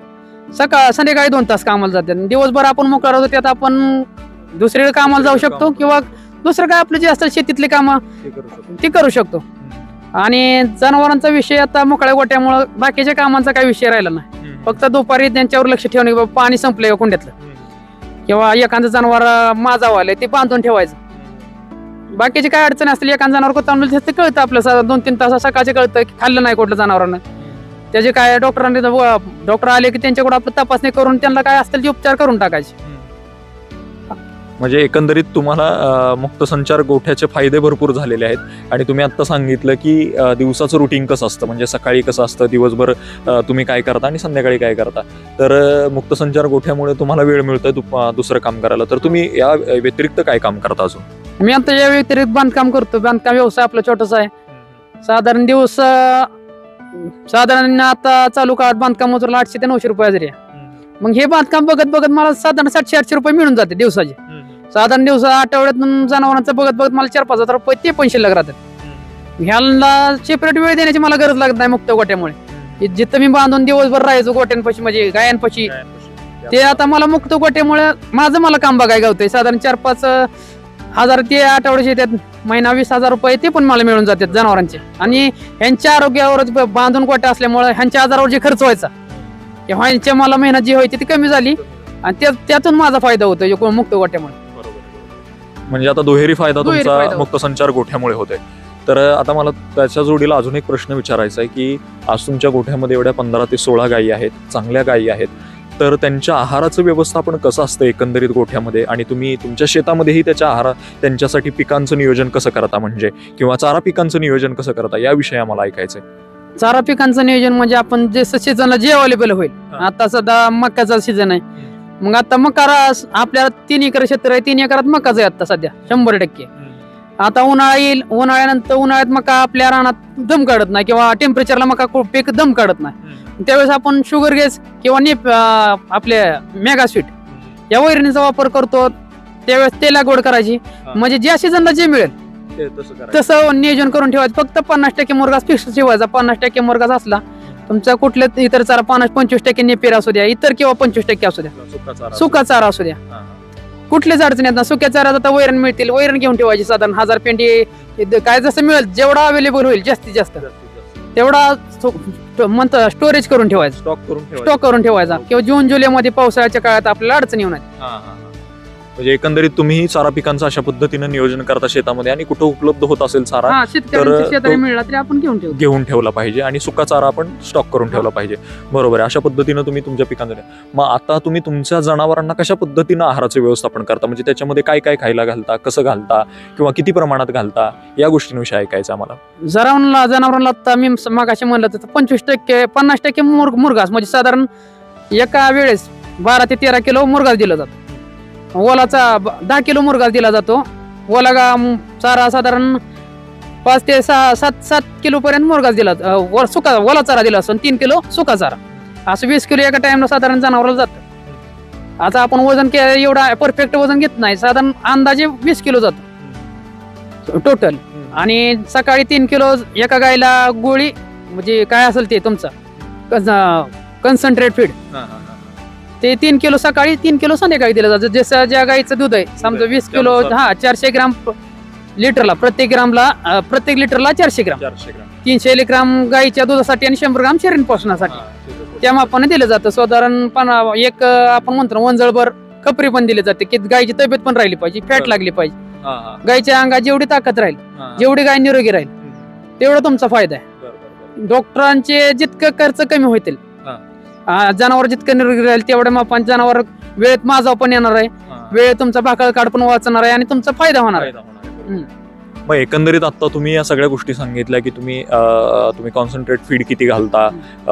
संध्याकाळी 2 तास कामाला जातात. दिवसभर आपण मोकळा राहतो, त्यात आपण दुसरीकडे कामाला जाऊ शकतो किंवा दुसरं काय आपलं जे असतं शेतीतले कामं ते करू शकतो. आणि जनावरांचा विषय आता मोकळ्या गोठ्यामुळे बाकीच्या कामांचा काही विषय राहिला नाही. फक्त दुपारी त्यांच्यावर लक्ष ठेवणे, पाणी संपलंय कुंड्यातलं किंवा एखादं जनावर माझावं आलंय ते बांधून ठेवायचं. बाकीचे काय अडचणी असतील, एखादं जनावर कोणतं ते कळतं आपलं 2-3 तास सकाळचे कळतं की खाल्लं नाही कुठलं जनावरांना, त्याचे काय डॉक्टर आले की त्यांच्याकडे आपलं तपासणी करून त्यांना काय असतील ते उपचार करून टाकायचे. म्हणजे एकंदरीत तुम्हाला मुक्तसंचार गोठ्याचे फायदे भरपूर झालेले आहेत. आणि तुम्ही आता सांगितलं की दिवसाचं रुटीन कसं असतं, म्हणजे सकाळी कसं असतं, दिवसभर तुम्ही काय करता आणि संध्याकाळी काय करता. तर मुक्तसंचार गोठ्यामुळे तुम्हाला वेळ मिळतोय दुसरं काम करायला. तर तुम्ही या व्यतिरिक्त काय काम करता अजून? मी आता या व्यतिरिक्त बांधकाम करतो. बांधकाम व्यवसाय आपला छोटासा आहे. साधारण दिवस साधारण आता चालू काळात बांधकाम मजूरला 800 ते 900 रुपये हजेरी आहे. मग हे बांधकाम बघत बघत मला साधारण 700-800 रुपये मिळून जाते दिवसाचे. साधारण दिवसा आठवड्यातून जनावरांचं बघत बघत मला 4-5 हजार रुपये ते पण शिल्लक राहतात. ह्याला सेपरेट वेळ देण्याची मला गरज लागत नाही मुक्त गोट्यामुळे. जिथं मी बांधून दिवसभर राहायचो गोट्यांपाशी म्हणजे गायांपाशी, ते आता मला मुक्त गोट्यामुळे माझं मला काम बघायला गावतंय. साधारण 4-5 हजार ते आठवड्याचे येतात. महिना 20,000 रुपये ते पण मला मिळून जातात जनावरांचे. आणि ह्यांच्या आरोग्यावर बांधून गोट्या असल्यामुळे ह्यांच्या आजारावर जे खर्च व्हायचा किंवा ह्यांच्या मला मेहनत जी व्हायची ती कमी झाली आणि त्यातून माझा फायदा होतो मुक्त गोट्यामुळे. म्हणजे आता दुहेरी फायदा दुहेरी तुमचा फायदा मुक्तसंचार गोठ्यामुळे होतोय. तर आता मला त्याच्या जोडीला अजून एक प्रश्न विचारायचा आहे की आज तुमच्या गोठ्यामध्ये एवढ्या 15 ते 16 गायी आहेत, चांगल्या गायी आहेत. तर त्यांच्या आहाराचं व्यवस्थापन कसं असतं एकंदरीत गोठ्यामध्ये, आणि तुम्ही तुमच्या शेतामध्येही त्यांच्यासाठी पिकांचं नियोजन कसं करता, म्हणजे किंवा चारा पिकांचं नियोजन कसं करता, याविषयी आम्हाला ऐकायचंय. चारा पिकांचं नियोजन म्हणजे आपण जे सीझनला जे अवेलेबल होईल. आता सध्या मक्याचा सीझन आहे. मग आता मका आपल्याला 3 एकर क्षेत्र आहे. 3 एकरात मकाच आहे आता सध्या 100%. आता उन्हाळा येईल, उन्हाळ्यानंतर उन्हाळ्यात मका आपल्या रानात दम काढत नाही किंवा टेम्परेचरला मका पीक दम काढत नाही. त्यावेळेस आपण शुगर गेस किंवा आपले मेगा स्वीट या वैरणीचा वापर करतो. त्यावेळेस ते लागवड करायची. म्हणजे ज्या सीझनला जे मिळेल तसं नियोजन करून ठेवायचं. फक्त 50% मुरघास फिक्स ठेवायचा. 50% मुरघास असला तुमचा कुठल्या इतर चारा 25% नेपेर असू द्या, इतर किंवा 25% असू द्या, सुका चारा असू द्या, कुठलेच अडचण येत ना. सुक्या चारात आता वैरण मिळतील, वैरण घेऊन ठेवायची. साधारण 1000 पेंडी काय जसं मिळेल जेवढा अवेलेबल होईल जास्तीत जास्त तेवढा म्हणतं स्टोरेज करून ठेवायचं, स्टॉक करून ठेवायचा. किंवा जून जुलैमध्ये पावसाळ्याच्या काळात आपल्याला अडचण येऊ नये. म्हणजे एकंदरीत तुम्ही चारा पिकांचं अशा पद्धतीनं नियोजन करता शेतामध्ये, आणि कुठं उपलब्ध होत असेल चारा शेतकऱ्यांना मिळाला तरी आपण घेऊन ठेवला पाहिजे, आणि सुका चारा आपण स्टॉक करून ठेवला पाहिजे. बरोबर आहे. अशा पद्धतीनं तुम्ही तुमच्या पिकांचं. मग आता तुम्ही तुमच्या जनावरांना कशा पद्धतीनं आहाराचं व्यवस्थापन करता, म्हणजे त्याच्यामध्ये काय काय खायला घालता, कसं घालता, किंवा किती प्रमाणात घालता, या गोष्टींविषयी ऐकायचं आम्हाला. जनावरांना आता मी मागाशी म्हणलं तर 25% 50% मुरघास म्हणजे साधारण एका वेळेस 12 ते 13 किलो मुरघास दिला जातो. ओलाचा 10 किलो मुरघास दिला जातो. ओला चारा साधारण 5 ते 7 किलो पर्यंत मुरघास दिला, सुका ओला चारा दिला असतो. 3 किलो सुका चारा, असं 20 किलो एका टाइमला साधारण जनावराला जातं. आता आपण वजन एवढा परफेक्ट वजन घेत नाही. साधारण अंदाजे 20 किलो जातो टोटल. आणि सकाळी 3 किलो एका गायला गोळी म्हणजे काय असेल ते तुमचं कन्सन्ट्रेट फीड ते 3 किलो सकाळी 3 किलो संध्याकाळी दिलं जातं. जसं ज्या गाईचं दूध आहे समजा 20 किलो 400 ग्राम लिटरला, प्रत्येक लिटरला 400 ग्राम, 300 ग्राम गाईच्या दुधासाठी आणि 100 ग्राम शरीर पोषणासाठी त्या मापाने दिलं जातं. साधारण एक आपण म्हणतो वंजळभर खपरी पण दिली जाते की गायची तब्येत पण राहिली पाहिजे, फॅट लागली पाहिजे. गायच्या अंगात जेवढी ताकद राहील, जेवढी गाय निरोगी राहील तेवढा तुमचा फायदा आहे. डॉक्टरांचे जितकं खर्च कमी होतील, जनावर जितकं निरोगी राहील तेवढ्या मापान जनावर वेळेत माझा पण येणार आहे, वेळेत तुमचा भाकळ काढ पण वाचणार आहे आणि तुमचा फायदा होणार आहे. मग एकंदरीत आता तुम्ही या सगळ्या गोष्टी सांगितल्या की तुम्ही कॉन्सन्ट्रेट फीड किती घालता,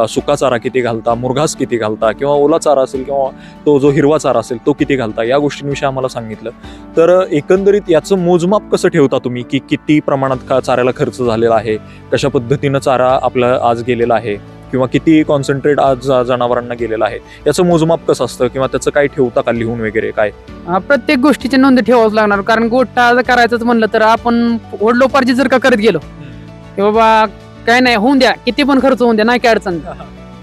सुका चारा किती घालता, मुरघास किती घालता, किंवा ओला चारा असेल किंवा तो जो हिरवा चारा असेल तो किती घालता, या गोष्टींविषयी आम्हाला सांगितलं. तर एकंदरीत याचं मोजमाप कसं ठेवता तुम्ही की किती प्रमाणात चाऱ्याला खर्च झालेला आहे, कशा पद्धतीनं चारा आपला आज गेलेला आहे, किंवा किती कॉन्सन्ट्रेट आज जनावरांना गेलेला आहे, याचं मोजमाप कसं असतं, किंवा त्याचं काय ठेवता का लिहून वगैरे काय? प्रत्येक गोष्टीची नोंद ठेवावंच लागणार. कारण गोठा जर करायचं म्हणलं तर आपण वडलोपार्जित जर का करत गेलो की बाबा काय नाही होऊन द्या, किती पण खर्च होऊन द्या, नाही काय अडचण,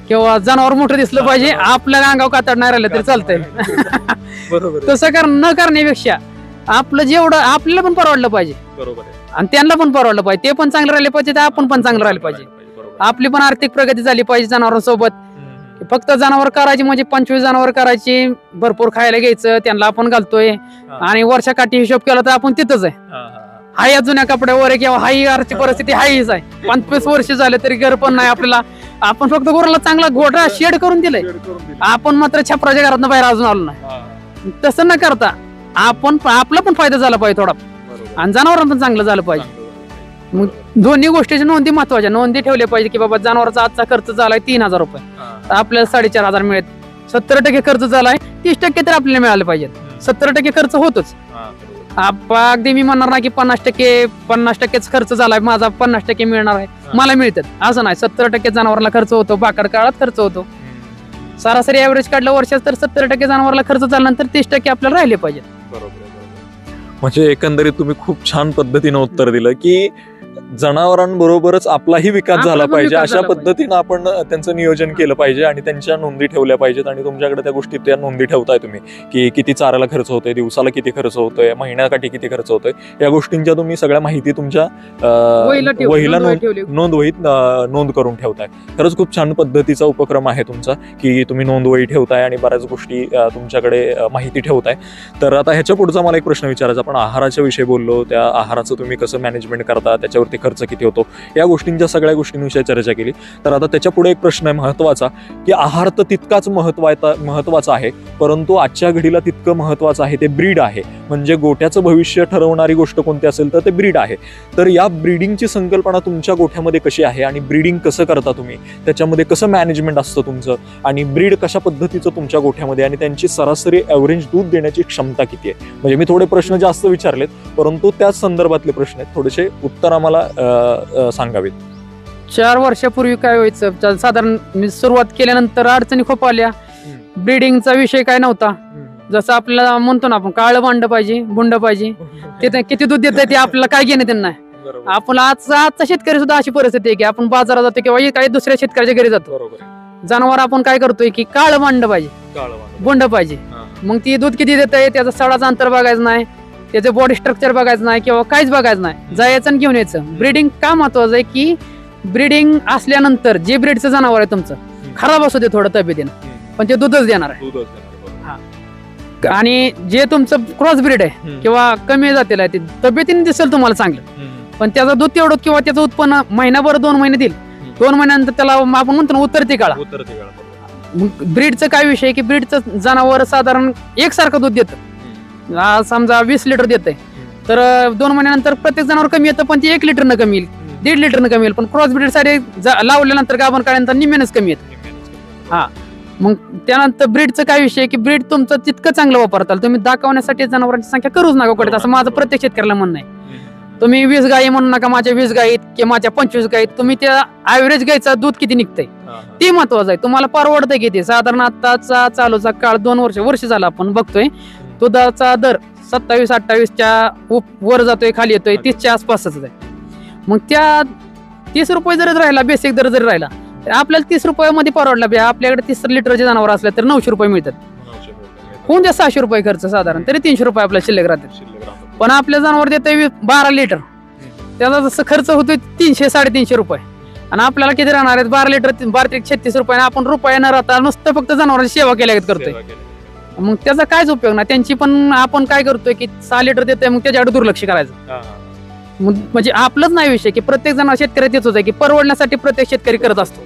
किंवा जनावर मोठं दिसलं पाहिजे, आपल्या अंगावर कातड नाही राहिलं तरी चालतंय. तसं न करण्यापेक्षा आपलं जेवढं आपल्याला पण परवडलं पाहिजे, बरोबर आहे, आणि त्यांना पण परवडलं पाहिजे, ते पण चांगलं राहिले पाहिजे, आपण पण चांगलं राहिलं पाहिजे, आपली पण आर्थिक प्रगती झाली पाहिजे जनावरांसोबत. फक्त जनावर करायची म्हणजे 25 जनावर करायची, भरपूर खायला घ्यायचं, त्यांना आपण घालतोय आणि वर्षाकाठी हिशोब केला तर आपण तिथंच आहे. हाय जुन्या कपड्यावर किंवा हाई आर्थिक परिस्थिती हाईच आहे. 25 वर्ष झाले तरी घर पण नाही आपल्याला, आपण फक्त गुराला चांगला गोठा शेड करून दिलाय, आपण मात्र छपराच्या घरात बाहेर अजून आलो नाही. तसं न करता आपण आपला पण फायदा झाला पाहिजे थोडा आणि जनावरांना पण चांगलं झालं पाहिजे. मग दोन्ही गोष्टीच्या नोंदी महत्वाच्या, नोंदी ठेवल्या पाहिजे की बाबा जनावरांचा आजचा खर्च झालाय 3000 रुपये तर आपल्याला 4500 मिळत. 70% खर्च झालाय, 30% तर आपल्याला मिळाले पाहिजे. 70% खर्च होतोच. अगदी मी म्हणणार नाही की 50%च खर्च झालाय, माझा 50% मिळणार आहे, मला मिळतात असं नाही. 70% जनावरांना खर्च होतो, बाकड काळात खर्च होतो. सरासरी ऍव्हरेज काढलं वर्षात तर 70% जनावरांना खर्च झाल्यानंतर 30% आपल्याला राहिले पाहिजे. म्हणजे एकंदरीत तुम्ही खूप छान पद्धतीने उत्तर दिलं की जनावरांबरोबरच आपलाही विकास झाला पाहिजे, अशा पद्धतीनं आपण त्यांचं नियोजन केलं पाहिजे आणि त्यांच्या नोंदी ठेवल्या पाहिजेत. आणि तुमच्याकडे त्या गोष्टी त्या नोंदी ठेवताय तुम्ही की किती चाराला खर्च होतोय, दिवसाला किती खर्च होतोय, महिन्याकाठी किती खर्च होतोय, या गोष्टींच्या तुम्ही सगळ्या माहिती तुमच्या वहीला नोंद करून ठेवताय. खरंच खूप छान पद्धतीचा उपक्रम आहे तुमचा की तुम्ही नोंदवही ठेवताय आणि बऱ्याच गोष्टी तुमच्याकडे माहिती ठेवताय. तर आता ह्याच्या पुढचा मला एक प्रश्न विचारायचा. आपण आहाराच्या विषयी बोललो, त्या आहाराचं तुम्ही कसं मॅनेजमेंट करता, त्याच्यावरती खर्च किती होतो, या गोष्टींच्या सगळ्या गोष्टींविषयी चर्चा केली. तर आता त्याच्या पुढे एक प्रश्न आहे महत्वाचा की आहार तर तितकाच महत्वाचा आहे, परंतु आजच्या घडीला तितकं महत्वाचं आहे ते ब्रीड आहे. म्हणजे गोठ्याचं भविष्य ठरवणारी गोष्ट कोणती असेल तर ते ब्रीड आहे. तर या ब्रीडिंगची संकल्पना तुमच्या गोठ्यामध्ये कशी आहे आणि ब्रीडिंग कसं करता तुम्ही, त्याच्यामध्ये कसं मॅनेजमेंट असतं तुमचं, आणि ब्रीड कशा पद्धतीचं तुमच्या गोठ्यामध्ये, आणि त्यांची सरासरी ॲव्हरेज दूध देण्याची क्षमता किती आहे. म्हणजे मी थोडे प्रश्न जास्त विचारलेत, परंतु त्याच संदर्भातले प्रश्न आहेत, थोडेसे उत्तर आम्हाला सांगावेत. 4 वर्षापूर्वी काय व्हायचं, साधारण मी सुरुवात केल्यानंतर अडचणी खूप आल्या. ब्रीडिंगचा विषय काय नव्हता. जसं आपल्याला म्हणतो ना आपण काळं भांड पाहिजे, बुंड पाहिजे, ते किती दूध देत ते आपल्याला काय घेणं त्यांना. आपण आजचा शेतकरी सुद्धा अशी परिस्थिती आहे की आपण बाजारात जातो किंवा काही दुसऱ्या शेतकऱ्याच्या घरी जातो, जनावर आपण काय करतोय की काळं भांड पाहिजे, बुंड पाहिजे. मग ती दूध किती देत आहे त्याचा सडाचं अंतर बघायचं नाही, त्याचं बॉडी स्ट्रक्चर बघायचं नाही किंवा काहीच बघायचं नाही, जायचं आणि घेऊन यायचं. ब्रीडिंग का महत्वाचं आहे की ब्रीडिंग असल्यानंतर जे ब्रीडचं जनावर आहे तुमचं खराब असू दे थोडं तब्येतीनं, पण ते दूधच देणार आहे. आणि जे तुमचं क्रॉस ब्रीड आहे किंवा कमी जातीला आहे ते तब्येतीने दिसेल तुम्हाला चांगलं, पण त्याचं दूध तेवढं किंवा त्याचं उत्पन्न महिनाभर 2 महिने देईल, 2 महिन्यानंतर त्याला आपण म्हणतो ना उतरती काळा. ब्रीडचं काय विषय आहे की ब्रीडचं जनावर साधारण एकसारखं दूध देतं. समजा 20 लिटर देत तर 2 महिन्यानंतर प्रत्येक जनावर कमी येतं, पण ते 1 लिटरनं कमी येईल, 1.5 लिटरनं कमी येईल. पण क्रॉस ब्रीड साठी लावल्यानंतर गाभण काढल्यानंतर निम्म्यानंच कमी येतं. हा, मग त्यानंतर ब्रीडचं काय विषय की ब्रीड तुमचं तितकं चांगलं वापरताल तुम्ही, दाखवण्यासाठी जनावरांची संख्या करूच नका कडे, असं माझं प्रत्येक शेतकऱ्याला म्हणणं आहे. तुम्ही 20 गायी म्हणू नका, माझ्या 20 गायीत किंवा माझ्या 25 गायीत, तुम्ही त्या ऍव्हरेज गायीचं दूध किती निघतंय ते महत्वाचं आहे. तुम्हाला परवडतंय किती. साधारण आताचा चालूचा काळ 2 वर्ष झाला आपण बघतोय, दुधाचा दर 27-28च्या वर जातोय, खाली येतोय, 30च्या आसपासच आहे. मग त्या 30 रुपये जर राहिला, बेसिक दर जरी राहिला तर आपल्याला 30 रुपयामध्ये परवडला. आपल्याकडे 30 लिटरचे जनावर असले तर 900 रुपये मिळतात, होऊन द्या 600 रुपये खर्च, साधारण तरी 300 रुपये आपल्या शिल्लक राहतात. पण आपल्या जनावर देतोय 12 लिटर, त्याचा जसं खर्च होतोय 300-350 रुपये, आणि आपल्याला किती राहणार आहेत 12 लिटर 36 रुपये. आपण रुपये न राहता नुसतं फक्त जनावरांची सेवा केल्या करतोय, मग त्याचा कायच उपयोग नाही. त्यांची पण आपण काय करतोय की 6 लिटर देतोय, मग त्याच्याकडे दुर्लक्ष करायचं. म्हणजे आपलंच नाही विषय की प्रत्येक जण शेतकरी तेच होत आहे की परवडण्यासाठी प्रत्येक शेतकरी करत असतो.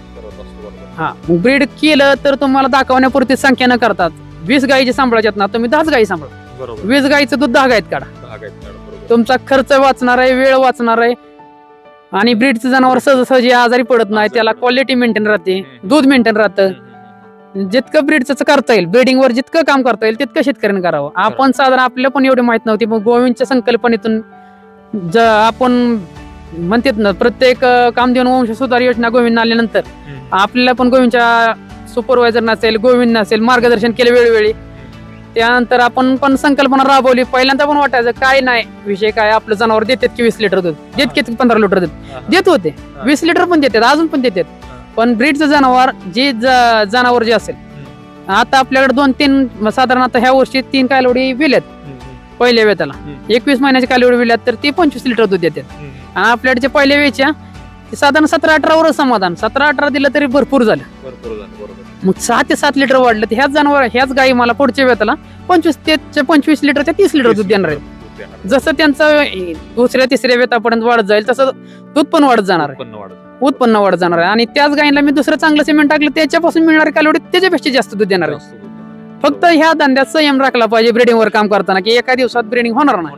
हा, ब्रीड केलं तर तुम्हाला दाखवण्यापुरती संख्या न करतात. 20 गायीचे सांभाळायच्यात ना, तुम्ही 10 गायी सांभाळा. 20 गायीचं दूध 10 गायीत काढा, तुमचा खर्च वाचणार आहे, वेळ वाचणार आहे, आणि ब्रीडचं जनावर सहज आजारी पडत नाही, त्याला क्वालिटी मेंटेन राहते, दूध मेंटेन राहतं. जितकं ब्रीडचं करता येईल, ब्रीडिंगवर जितकं काम करता येईल तितकं शेतकऱ्यांनी करावं. आपण साधारण आपल्याला पण एवढी माहित नव्हती, पण गोविंदच्या संकल्पनेतून आपण म्हणतात ना प्रत्येक कामधेनू वंश सुधार योजना गोविंद आल्यानंतर आपल्याला पण गोविंदच्या सुपरवायझर नसेल, गोविंद नसेल, मार्गदर्शन केले वेळोवेळी. त्यानंतर आपण पण संकल्पना राबवली. पहिल्यांदा पण वाटायचं काय नाही विषय, काय आपलं जनावर देतात की 20 लिटर दूध देत, की 15 लिटर दूध देत होते, 20 लिटर पण देतात, अजून पण देतात. पण ब्रीडचं जनावर जे जनावर जे असेल, आता आपल्याकडे 2-3 साधारण आता ह्या वर्षी 3 कालवडी विल्यात पहिल्या वेताला, 21 महिन्याच्या कालवडी विल्यात, तर ते 25 लिटर दूध देतात. आणि आपल्याकडे पहिल्या वेळच्या साधारण 17-18 वर समाधान, 17-18 दिलं तरी भरपूर झालं. मग 6 ते 7 लिटर वाढलं, तर ह्याच जनावर ह्याच गायी मला पुढच्या वेताला 25 लिटरच्या 30 लिटर दूध देणार आहे. जसं त्यांचं 2ऱ्या-3ऱ्या वेतापर्यंत वाढत जाईल तसं दूध पण वाढत जाणार आहे. उत्पन्न वाढ जाणार आहे. आणि त्याच गायीला मी दुसरं चांगलं सिमेंट टाकलं त्याच्यापासून मिळणारी कालवडी त्याच्यापेक्षा जास्त दूध देणार आहे. फक्त ह्या धंद्यात संयम राखला पाहिजे ब्रीडिंग वर काम करताना, की एका दिवसात ब्रीडिंग होणार नाही.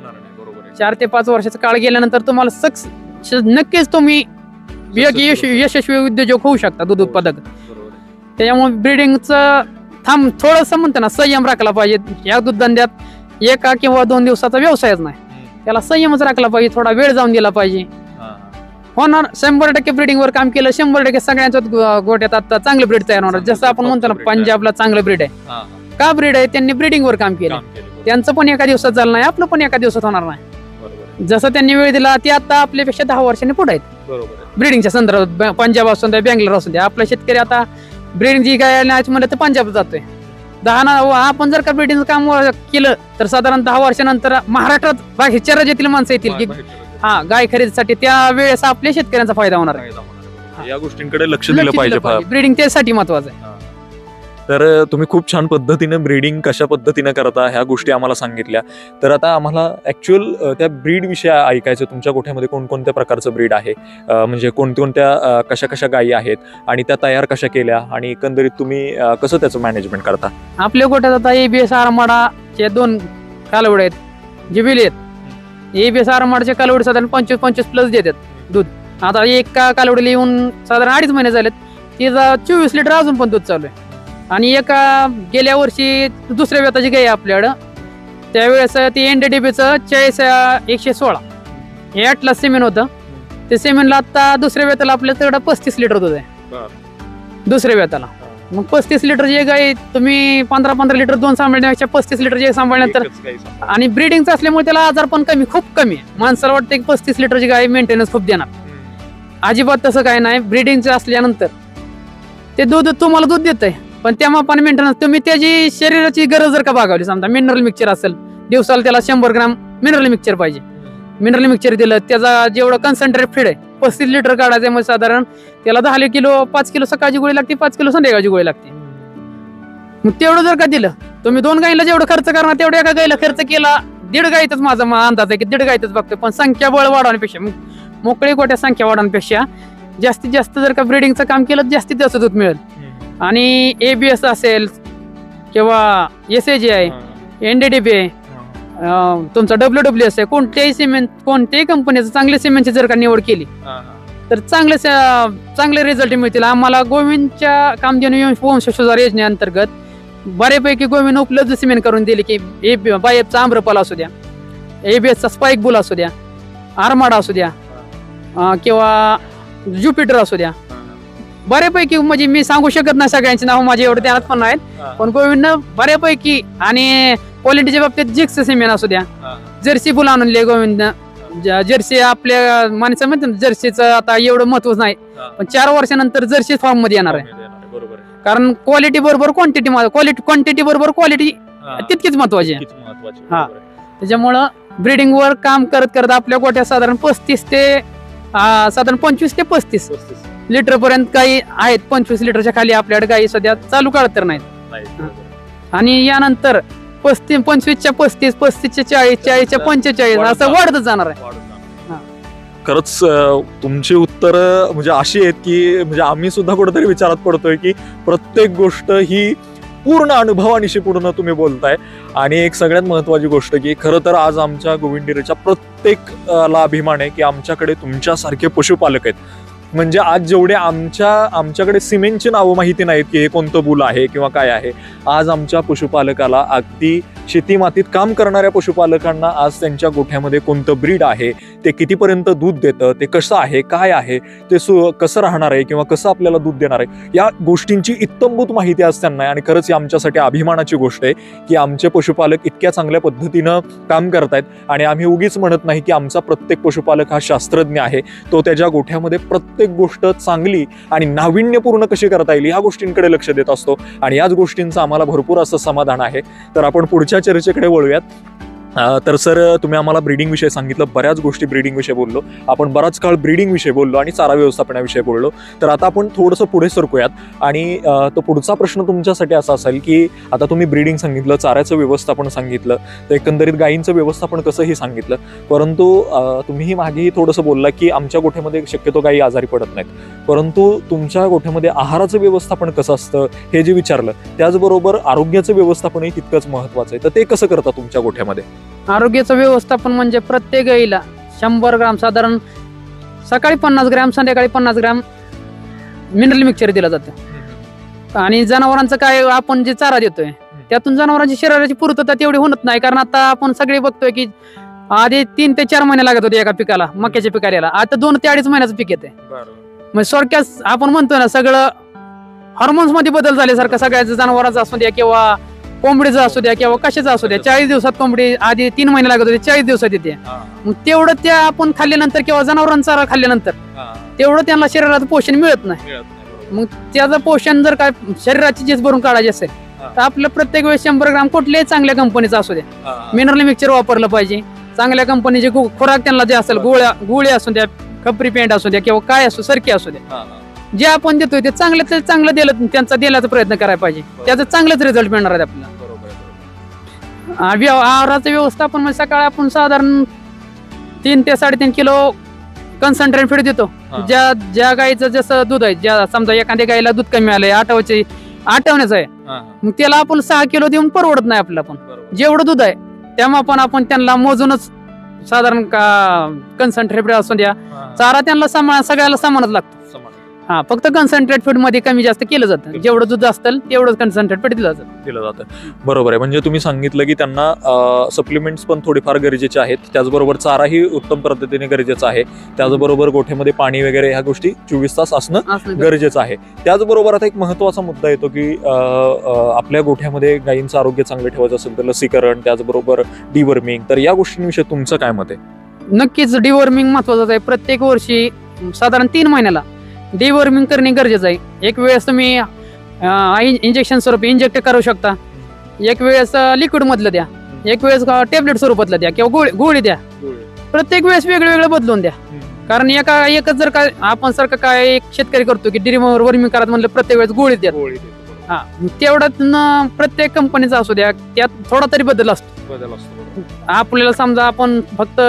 4 ते 5 वर्षाचा काळ गेल्यानंतर तुम्हाला नक्कीच तुम्ही एक यशस्वी उद्योजक होऊ शकता, दूध उत्पादक. त्याच्यामुळे ब्रीडिंगचं थोडंसं म्हणतो ना, संयम राखला पाहिजे. या दूध धंद्यात 1 किंवा 2 दिवसाचा व्यवसायच नाही, त्याला संयमच राखला पाहिजे, थोडा वेळ जाऊन दिला पाहिजे. होणार 100% ब्रीडिंग वर काम केलं 100% सगळ्यांच्या गोट्यात आता चांगलं ब्रीड तयार होणार. जसं आपण म्हणतो ना पंजाबला चांगलं ब्रीड आहे, का ब्रीड आहे, त्यांनी ब्रीडिंग वर काम केलं. त्यांचं पण एका दिवसात झालं नाही, आपलं पण एका दिवसात होणार नाही. जसं त्यांनी वेळ दिला ते आता आपल्यापेक्षा 10 वर्षांनी पुढे आहेत ब्रीडिंगच्या संदर्भात. पंजाब असून द्या, बँगलोर असून द्या, आपला शेतकरी आता ब्रीडिंग जी काय म्हणलं तर पंजाब जातोय. आपण जर का ब्रीडिंगचं काम केलं तर साधारण 10 वर्षानंतर महाराष्ट्रात बाकीच्या राज्यातील माणसं येतील की गाय खरेदीसाठी. त्या वेळेस आपल्या शेतकऱ्यांचा फायदा होणार आहे. या गोष्टींकडे लक्ष दिलं पाहिजे. ब्रीडिंग त्यासाठी महत्वाचं आहे. तर तुम्ही खूप छान पद्धतीने ब्रीडिंग कशा पद्धतीने करता ह्या गोष्टी आम्हाला सांगितल्या. तर आता आम्हाला ऍक्च्युअल त्या ब्रीड विषयी ऐकायचं, तुमच्या गोठ्यामध्ये कोणकोणत्या प्रकारचं ब्रीड आहे, म्हणजे कोणत्या कशा कशा गायी आहेत आणि त्या तयार कशा केल्या आणि एकंदरीत तुम्ही कसं त्याचं मॅनेजमेंट करता. आपल्या गोठ्यात आता ABS आरमाडाचे 2 कालवडे आहेत जे विले आहेत. ABS आरमाडाचे कालवडे साधारण 25 प्लस देतात दूध. आता एका कालवडीला येऊन साधारण 2.5 महिने झालेत, तिचा 24 लिटर अजून पण दूध चालू आहे. आणि एका गेल्या वर्षी दुसऱ्या व्यताची गाय आपल्याकडं, त्यावेळेस ती NDDBचं 40-116 हे Atlas सिमेंट होतं. ते सिमेंटला आता दुसऱ्या व्यताला आपल्याकडं 35 लिटर दूध आहे दुसऱ्या व्यताला. मग 35 लिटरची गाय तुम्ही 15 लिटर 2 सांभाळण्यापेक्षा 35 लिटरची सांभाळल्यानंतर, आणि ब्रीडिंगचं असल्यामुळे त्याला आजार पण खूप कमी आहे. माणसाला वाटतं की 35 लिटरची गाय मेंटेनन्स खूप देणार, अजिबात तसं काय नाही. ब्रीडिंगचं असल्यानंतर ते दूध तुम्हाला दूध देत आहे, पण त्या मापाने मेंटेनन्स तुम्ही त्याची शरीराची गरज जर का भागवली, समजा मिनरल मिक्सचर असेल, दिवसाला त्याला 100 ग्राम मिनरल मिक्सचर पाहिजे. मिनरल मिक्सचर दिलं, त्याचा जेवढं कन्सन्ट्रेट फीड आहे 35 लिटर काढायचं, मग साधारण त्याला 10 किलो 5 किलो सकाळची गोळी लागते, 5 किलो संध्याकाळची गोळी लागते. मग तेवढं जर का दिलं, तुम्ही 2 गायीला जेवढं खर्च करणार तेवढ्या एका गायीला खर्च केला 1.5 गायीतच माझा अंदाज आहे की 1.5 गायीतच बघतोय. पण संख्या बळ वाढवण्यापेक्षा, मोकळी गोट्या संख्या वाढवण्यापेक्षा जास्तीत जास्त जर का ब्रीडिंगचं काम केलं जास्तीत जास्त दूध मिळेल. आणि ABS असेल किंवा SAGI, NDDB आहे, तुमचा WWS आहे, कोणत्याही सिमेंट कोणत्याही कंपनीचं चांगल्या सिमेंटची जर का निवड केली तर चांगले रिझल्ट मिळतील. आम्हाला गोविंदच्या कामधेनू वंशसुधार योजनेअंतर्गत बऱ्यापैकी गोविंद उपलब्ध सिमेंट करून दिले की बायपचा आम्रपाल असू द्या, ABSचा स्पाइक बुल असू द्या, आरमाडा असू द्या किंवा ज्युपिटर असू द्या. बऱ्यापैकी म्हणजे मी सांगू शकत नाही सगळ्यांची नाव, माझे एवढे ध्यानात पण नाहीत, पण गोविंद बऱ्यापैकी. आणि क्वालिटीच्या बाबतीत जिक्स सिमेंट असू द्या, जर्सी बुल आणले गोविंद. जर्सी आपल्या माणसं म्हणतात जर्सीचं आता एवढं महत्वच नाही, पण 4 वर्षानंतर जर्सी फॉर्म मध्ये येणार आहे. कारण क्वालिटी बरोबर क्वांटिटी बरोबर क्वालिटी तितकीच महत्वाची आहे. हा, त्याच्यामुळं ब्रीडिंग वर काम करत करत आपल्या गोट्यात साधारण 25 ते 35 लिटर पर्यंत काही आहेत. 25 लिटरच्या खाली आपल्याकडे काही सध्या चालू काळात तर नाहीत. आणि यानंतर 25च्या 35, 35च्या 40, 40च्या 45 असं वाढतच जाणार आहे. खरंच तुमची उत्तर म्हणजे अशी आहेत की म्हणजे आम्ही सुद्धा कुठेतरी विचारात पडतोय की प्रत्येक गोष्ट ही पूर्ण अनुभवानिशी पूर्ण तुम्ही बोलताय. आणि एक सगळ्यात महत्वाची गोष्ट की खरं तर आज आमच्या गोविंद डेअरीच्या प्रत्येकाला अभिमान आहे की आमच्याकडे तुमच्यासारखे पशुपालक आहेत. म्हणजे आज जेवढे आमच्याकडे सिमेंटची नावं माहिती नाहीत की हे कोणतं बुल आहे किंवा काय आहे, आज आमच्या पशुपालकाला अगदी शेती मातीत काम करणाऱ्या पशुपालकांना आज त्यांच्या गोठ्यामध्ये कोणतं ब्रीड आहे, ते कितीपर्यंत दूध देतं, ते कसं आहे, काय आहे, ते कसं राहणार आहे किंवा कसं आपल्याला दूध देणार आहे, या गोष्टींची इत्तंभूत माहिती आज त्यांना आहे. आणि खरंच ही आमच्यासाठी अभिमानाची गोष्ट आहे की आमचे पशुपालक इतक्या चांगल्या पद्धतीनं काम करतायत. आणि आम्ही उगीच म्हणत नाही की आमचा प्रत्येक पशुपालक हा शास्त्रज्ञ आहे, तो त्याच्या गोठ्यामध्ये प्रत्येक गोष्ट चांगली आणि नाविन्यपूर्ण कशी करता येईल या गोष्टींकडे लक्ष देत असतो. आणि याच गोष्टींचं आम्हाला भरपूर असं समाधान आहे. तर आपण पुढच्या चर्चेकडे वळूयात. तर सर तुम्ही आम्हाला ब्रीडिंग विषयी सांगितलं, बऱ्याच गोष्टी ब्रीडिंग विषयी बोललो आपण, बराच काळ ब्रीडिंग विषयी बोललो आणि चारा व्यवस्थापनाविषयी बोललो. तर आता आपण थोडंसं पुढे सरकूयात आणि तो पुढचा प्रश्न तुमच्यासाठी असा असेल की आता तुम्ही ब्रीडिंग सांगितलं, चाऱ्याचं व्यवस्थापन सांगितलं, तर एकंदरीत गायींचं व्यवस्थापन कसंही सांगितलं, परंतु तुम्हीही मागेही थोडंसं बोलला की आमच्या गोठ्यामध्ये शक्यतो गायी आजारी पडत नाहीत, परंतु तुमच्या गोठ्यामध्ये आहाराचं व्यवस्थापन कसं असतं हे जे विचारलं, त्याचबरोबर आरोग्याचं व्यवस्थापनही तितकंच महत्त्वाचं आहे. तर ते कसं करता तुमच्या गोठ्यामध्ये? आरोग्याचं व्यवस्थापन म्हणजे प्रत्येक गाईला 100 ग्राम साधारण सकाळी 50 ग्रॅम संध्याकाळी 50 ग्रॅम मिनरल मिक्सचर दिलं जातं. आणि जनावरांचं काय आपण जे चारा देतोय त्यातून जनावरांची शरीराची पूर्तता तेवढी होत नाही, कारण आता आपण सगळे बघतोय की आधी 3 ते 4 महिने लागत होते एका पिकाला, मक्याच्या पिकाला, आता 2 ते 2.5 महिन्याचं पीक येते. म्हणजे थोडक्यात आपण म्हणतोय ना सगळं हॉर्मोन्स मध्ये बदल झाल्यासारखं सगळ्याच जनावरांचा असू द्या किंवा कोंबडीचा असू द्या किंवा कशाचा असू द्या. 40 दिवसात कोंबडी आधी 3 महिने लागत होते, 40 दिवसात येते. मग तेवढं त्या आपण खाल्ल्यानंतर किंवा जनावरांचा चारा खाल्ल्यानंतर तेवढं त्यांना शरीराचं पोषण मिळत नाही. मग त्याचं पोषण जर काय शरीराची झीज भरून काढायची असेल तर आपलं प्रत्येक वेळेस 100 ग्राम कुठल्याही चांगल्या कंपनीचा असू द्या मिनरल मिक्सचर वापरलं पाहिजे. चांगल्या कंपनीचे खुराक त्यांना जे असेल, गोळे असू द्या, खपरी पेंट असू द्या किंवा काय असू, सरकी असू द्या, जे आपण देतोय ते चांगलं दिलं, त्यांचा देण्याचा प्रयत्न करायला पाहिजे. त्याचा चांगलाच रिझल्ट मिळणार आहे आपल्याला. आहाराचं व्यवस्थापन म्हणजे सकाळी आपण साधारण 3 ते 3.5 किलो कन्सन्ट्रेट फीड देतो. ज्या गाईचं जसं दूध आहे, ज्या समजा एखाद्या गाईला दूध कमी आलंय, आठवण्याचं आहे, मग त्याला आपण 6 किलो देऊन परवडत नाही आपल्याला. पण जेवढं दूध आहे त्यामुळे आपण त्यांना मोजूनच साधारण कन्सन्ट्रेट असू द्या, चारा त्यांना सगळ्याला समानच लागतो. फक्त कन्सन्ट्रेट फीड मध्ये कमी जास्त केलं जातं, जेवढं दूध असतं तेवढंच कन्सन्ट्रेट फीड दिलं जातं. बरोबर आहे. म्हणजे तुम्ही सांगितलं की त्यांना सप्लिमेंट्स पण थोडेफार गरजेचे आहेत, त्याचबरोबर चाराही उत्तम पद्धतीने गरजेचा आहे, त्याचबरोबर गोठ्यामध्ये पाणी वगैरे ह्या गोष्टी 24 तास असणं गरजेचं आहे. त्याचबरोबर आता एक महत्त्वाचा मुद्दा येतो की आपल्या गोठ्यामध्ये गायींचं आरोग्य चांगलं ठेवायचं असेल तर लसीकरण, त्याचबरोबर डिवर्मिंग, तर या गोष्टींविषयी तुमचं काय मत आहे? नक्कीच डिवर्मिंग महत्वाचं आहे. प्रत्येक वर्षी साधारण 3 महिन्याला डिवर्मिंग करणे गरजेचं आहे. एक वेळेस तुम्ही इंजेक्शन स्वरूप इंजेक्ट करू शकता, एक वेळेस लिक्विड मधलं द्या, एक वेळेस टॅबलेट स्वरूपातलं द्या किंवा गोळी द्या. प्रत्येक वेळेस वेगळं बदलून द्या, कारण एकच जर काय आपण सारखं काय एक शेतकरी करतो की डिवर्मिंग करत म्हणलं प्रत्येक वेळेस गोळी द्या. तेवढं प्रत्येक कंपनीचा असू द्या त्यात थोडा तरी बदल असतो. आपल्याला समजा आपण फक्त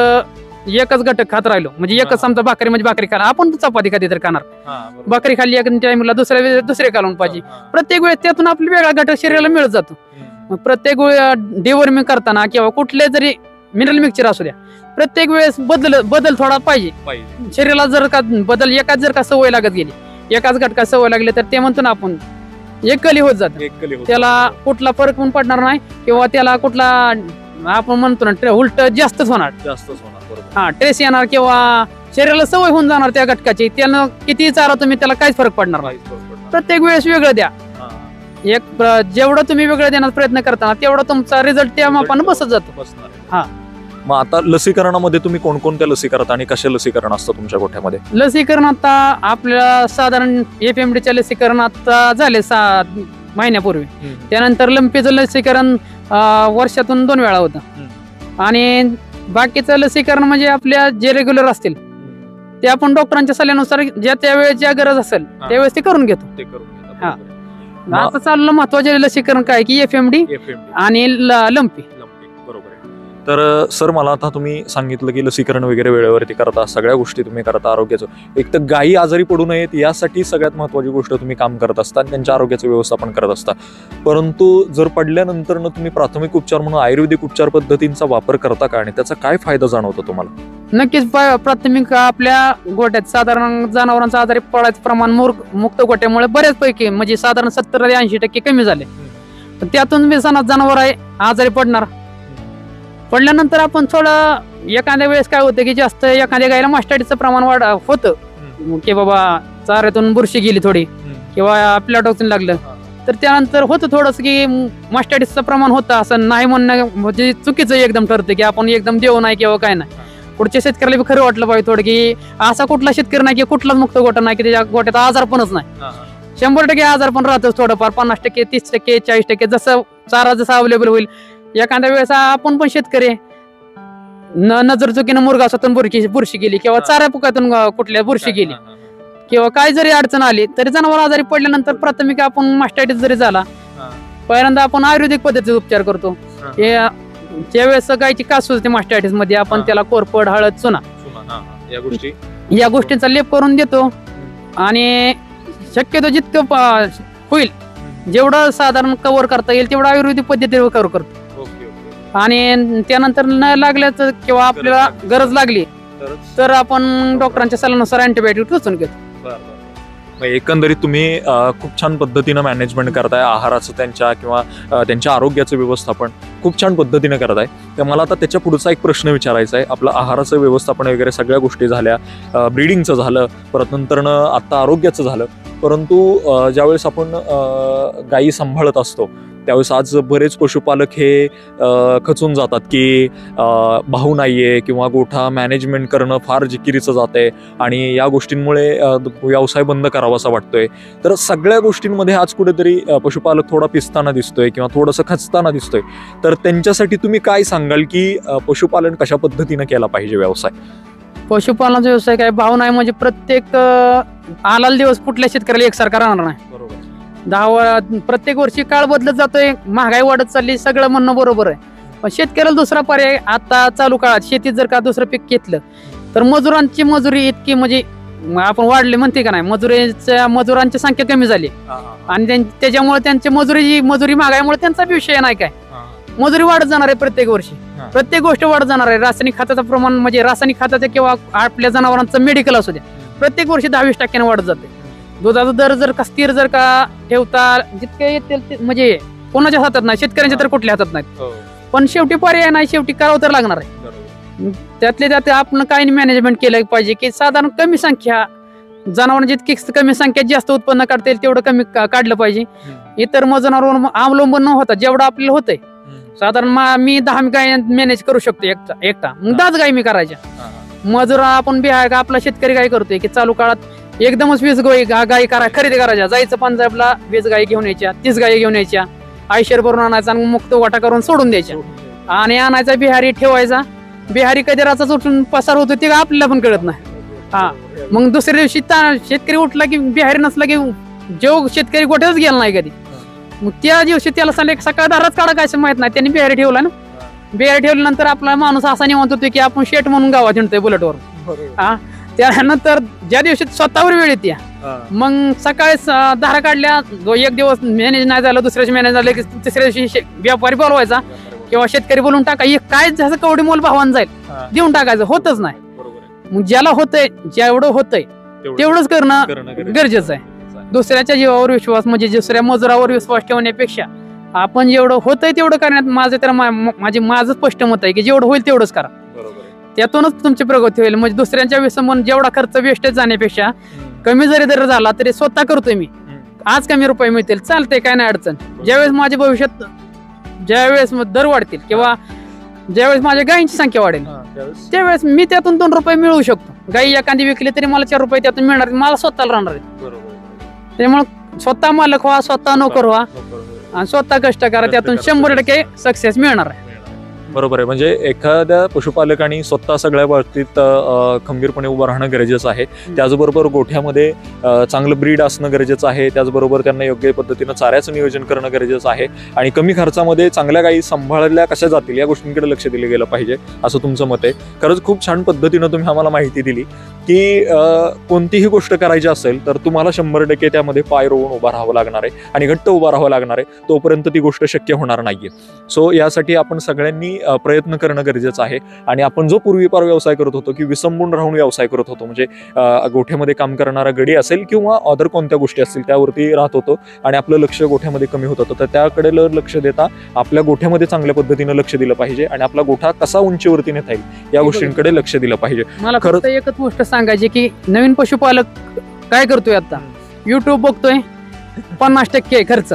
एकच घटक खात राहिलो म्हणजे एकच समजा भाकरी म्हणजे भाकरी खाणार, आपण चपाती कधी तर खाणार, भाकरी खाल्ली एक टाइमला दुसरे कालवून पाहिजे. प्रत्येक वेळेस त्यातून आपला वेगळा घटक शरीराला मिळत जातो. मग प्रत्येक वेळी डिवर्मिंग करताना किंवा कुठले जरी मिनरल मिक्सचर असू द्या प्रत्येक वेळेस बदल थोडा पाहिजे. शरीराला जर का बदल एकाच जर का सवय लागत गेली, एकाच घटका सवय लागली तर ते म्हणतो ना आपण एकली होत जाते, त्याला कुठला फरक पण पडणार नाही किंवा त्याला कुठला आपण म्हणतो ना उलट जास्तच होणार. ट्रेस येणार किंवा शरीराला सवय होऊन जाणार त्या घटकाची, त्यानं किती चारा तुम्ही त्याला काहीच फरक पडणार नाही. प्रत्येक वेळेस वेगळं द्या. जेवढं तुम्ही वेगळं देण्याचा प्रयत्न करताना तेवढा तुमचा रिझल्ट त्या मापानं बसत जातो. मग आता लसीकरणामध्ये तुम्ही कोणकोणत्या लसी करता आणि कशा लसीकरण असतं तुमच्या गोठ्यामध्ये? लसीकरण आता आपल्याला साधारण FMDच्या लसीकरण आता झाले 6 महिन्यापूर्वी. त्यानंतर लंपीचं लसीकरण वर्षातून 2 वेळा होतं. आणि बाकीचं लसीकरण म्हणजे आपल्या जे रेग्युलर असतील ते आपण डॉक्टरांच्या सल्ल्यानुसार ज्या त्यावेळेस ज्या गरज असेल त्यावेळेस ते करून घेतो. आता चाललं महत्वाचे लसीकरण काय की FMD आणि लंपी. तर सर मला आता तुम्ही सांगितलं की लसीकरण वगैरे वेळेवरती करता, सगळ्या गोष्टी तुम्ही करता आरोग्याचं. एक तर गायी आजारी पडू नयेत यासाठी सगळ्यात महत्त्वाची गोष्ट तुम्ही काम करत असता, त्यांच्या आरोग्याचं व्यवस्थापन करत असता. परंतु जर पडल्यानंतर तुम्ही प्राथमिक उपचार म्हणून आयुर्वेदिक उपचार पद्धतींचा वापर करता का आणि त्याचा काय फायदा जाणवतो तुम्हाला? नक्कीच प्राथमिक आपल्या गोट्यात साधारण जनावरांचा आजारी पडायचं प्रमाण मुक्त गोट्यामुळे बऱ्याचपैकी म्हणजे साधारण 70 ते 80% कमी झाले. त्यातून जनावर आहे आजारी पडल्यानंतर आपण थोडं एखाद्या वेळेस काय होतं की जास्त एखाद्या गायला मास्टार्डीचं प्रमाण होतं की बाबा चाऱ्यातून बुरशी गेली थोडी किंवा आपल्या टोचून लागलं, तर त्यानंतर होतं थोडंसं की मास्टार्डीचं प्रमाण होतं. असं नाही म्हणणं म्हणजे चुकीचं एकदम ठरतं की आपण एकदम देऊ नाही किंवा काय नाही. पुढच्या शेतकऱ्याला खरं वाटलं पाहिजे थोडं की असा कुठला शेतकरी नाही की कुठलाच मुक्त गोठा नाही की त्याच्या गोट्यात आजारपणच नाही. 100% आजारपण राहतच थोडंफार, 50%, 30%, 40% जसं चारा जसा अवेलेबल होईल. एखाद्या वेळेस आपण पण शेतकरी नजर चुकीनं मुरघासातून बुरशी गेली किंवा चारा पुकातून कुठल्या बुरशी गेली किंवा काय जरी अडचण आली तरी जनावर आजारी पडल्यानंतर प्राथमिक आपण मास्टायटिस जरी झाला पहिल्यांदा आपण आयुर्वेदिक पद्धतीचा उपचार करतो. ज्यावेळेस गायची कास सुचते मास्टायटिस मध्ये आपण त्याला कोरपड हळद चुना या गोष्टींचा लेप करून देतो आणि शक्यतो जितकं होईल जेवढं साधारण कव्हर करता येईल तेवढं आयुर्वेदिक पद्धतीवर कव्हर करतो. आणि त्यानंतर न लागल्याच किंवा आपल्याला गरज लागली तर आपण डॉक्टरांच्या सल्ल्यानुसार अँटीबायोटिक टोचून घेतो. एकंदरीत तुम्ही खूप छान पद्धतीनं मॅनेजमेंट करताय आहाराचं त्यांच्या किंवा त्यांच्या आरोग्याचं व्यवस्थापन खूप छान पद्धतीनं करताय. तर मला आता त्याच्या पुढचा एक प्रश्न विचारायचा आहे. आपलं आहाराचं व्यवस्थापन वगैरे सगळ्या गोष्टी झाल्या, ब्रीडिंगचं झालं, परत नंतरनं आता आरोग्याचं झालं, परंतु ज्यावेळेस आपण गायी सांभाळत असतो त्यावेळेस आज बरेच पशुपालक हे खचून जातात की भाव नाहीये किंवा गोठा मॅनेजमेंट करणं फार जिकिरीचं जात आहे आणि या गोष्टींमुळे व्यवसाय बंद करावासा वाटतोय. तर सगळ्या गोष्टींमध्ये आज कुठेतरी पशुपालक थोडा पिसताना दिसतोय किंवा थोडंसं खचताना दिसतोय. तर त्यांच्यासाठी तुम्ही काय सांगाल की पशुपालन कशा पद्धतीनं केला पाहिजे व्यवसाय? पशुपालनाचा व्यवसाय काय भाव नाही म्हणजे प्रत्येक आलाल दिवस कुठल्या शेतकऱ्याला एकसारखा राहणार नाही. प्रत्येक वर्षी काळ बदलत जातोय, महागाई वाढत चालली, सगळं म्हणणं बरोबर आहे. पण शेतकऱ्याला दुसरा पर्याय आता चालू काळात शेतीत जर का दुसरं पीक घेतलं तर मजुरांची मजुरी इतकी म्हणजे आपण वाढले म्हणते का नाही, मजुरांची संख्या कमी झाली आणि त्याच्यामुळे त्यांची मजुरी महागाईमुळे त्यांचा विषय नाही काय, मजुरी वाढत जाणार आहे प्रत्येक वर्षी, प्रत्येक गोष्ट वाढत जाणार आहे. रासायनिक खताचं प्रमाण म्हणजे रासायनिक खताचं किंवा आपल्या जनावरांचं मेडिकल असू द्या प्रत्येक वर्षी 10-20% वाढत जाते. दुधाचा दर जर का स्थिर जर का ठेवता जितके येतील म्हणजे कोणाच्या हातात नाही, शेतकऱ्यांच्या तर कुठल्या हातात नाहीत. पण शेवटी पर्याय नाही, शेवटी करावं तर लागणार आहे. त्यातले त्यात आपण काय मॅनेजमेंट केलं पाहिजे की साधारण कमी संख्या जनावरांची जितकी कमी संख्येत जास्त उत्पन्न काढता येईल तेवढं कमी काढलं पाहिजे. इतर जनावरांवर अवलंबून न होता जेवढं आपल्याला होतंय साधारण मी 10 गाय मॅनेज करू शकतो एकटा मग 10 गाय मी करायच्या. मजुरा आपण बिहार आपला शेतकरी काय करतोय की चालू काळात एकदमच 20 गायी खरेदी करायच्या, जायचं पंजाबला 20 गायी घेऊन यायच्या, 30 गायी घेऊन यायच्या, आयशर भरून आणायचा आणि मुक्त वाटा करून सोडून द्यायच्या आणि आणायचा बिहारी ठेवायचा. बिहारी कधी राचाच उठून पसार होतो ते आपल्याला पण कळत नाही. मग दुसऱ्या दिवशी शेतकरी उठला की बिहारी नसला की जेव शेतकरी गोठ्याच गेला नाही कधी, मग त्या दिवशी त्याला सांगितलं सकाळ दारात काढा काय माहित नाही, त्यांनी बिहारी ठेवला ना. बिहारी ठेवल्यानंतर आपला माणूस असा निवांत होतो की आपण शेट म्हणून गावात हिंडतोय बुलेटवर. त्यानंतर ज्या दिवशी स्वतःवर वेळ येते मग सकाळी धारा काढल्या, एक दिवस मॅनेज नाही झालं, दुसऱ्या दिवशी मॅनेज झालं की तिसऱ्या दिवशी व्यापारी बोलवायचा किंवा शेतकरी बोलून टाका, काय जसं कवडी मोल भावान जाईल देऊन टाकायचं, होतच नाही. मग ज्याला होतंय जेवढं होतंय तेवढंच करणं गरजेचं आहे. दुसऱ्याच्या जीवावर विश्वास म्हणजे दुसऱ्या मजुरावर विश्वास ठेवण्यापेक्षा आपण जेवढं होतंय तेवढं करण्यात माझं स्पष्ट मत आहे की जेवढं होईल तेवढंच करा, त्यातूनच तुमची प्रगती होईल. म्हणजे दुसऱ्यांच्या विसंबून जेवढा खर्च वेस्टेज जाण्यापेक्षा कमी जरी दर झाला तरी स्वतः करतोय मी, आज कमी रुपये मिळतील चालते काय नाही अडचण. ज्यावेळेस माझ्या भविष्यात ज्यावेळेस दर वाढतील किंवा ज्यावेळेस माझ्या गायींची संख्या वाढेल त्यावेळेस मी त्यातून 2 रुपये मिळवू शकतो. गायी एखादी विकली तरी मला 4 रुपये त्यातून मिळणार, मला स्वतःला राहणार आहे. त्यामुळे स्वतः मालक व्हा, स्वतः नोकर व्हा आणि स्वतः कष्ट करा, त्यातून 100% सक्सेस मिळणार आहे. बरोबर आहे. म्हणजे एखाद्या पशुपालकांनी स्वतः सगळ्या बाबतीत खंबीरपणे उभं राहणं गरजेचं आहे. त्याचबरोबर गोठ्यामध्ये चांगलं ब्रीड असणं गरजेचं आहे. त्याचबरोबर त्यांना योग्य पद्धतीनं चाऱ्याचं नियोजन करणं गरजेचं आहे आणि कमी खर्चामध्ये चांगल्या गायी सांभाळल्या कशा जातील या गोष्टींकडे लक्ष दिलं गेलं पाहिजे असं तुमचं मत आहे. खरंच खूप छान पद्धतीनं तुम्ही आम्हाला माहिती दिली की कोणतीही गोष्ट करायची असेल तर तुम्हाला 100% त्यामध्ये पाय रोवून उभा राहावं लागणार आहे आणि घट्ट उभा राहावं लागणार आहे, तोपर्यंत ती गोष्ट शक्य होणार नाहीये. सो यासाठी आपण सगळ्यांनी प्रयत्न करणं गरजेचं आहे. आणि आपण जो पूर्वीपार व्यवसाय करत होतो की विसंबून राहून व्यवसाय करत होतो म्हणजे गोठ्यामध्ये काम करणारा गडी असेल किंवा अदर कोणत्या गोष्टी असतील त्यावरती राहत होतो आणि आपलं लक्ष गोठ्यामध्ये कमी होत होतं, तर त्याकडे लक्ष देता आपल्या गोठ्यामध्ये चांगल्या पद्धतीनं लक्ष दिलं पाहिजे आणि आपला गोठा कसा उंचीवरती नेता येईल या गोष्टींकडे लक्ष दिलं पाहिजे. मला खरं एकच गोष्ट सांगायची की नवीन पशुपालक काय करतोय आता युट्यूब बघतोय, 50% खर्च,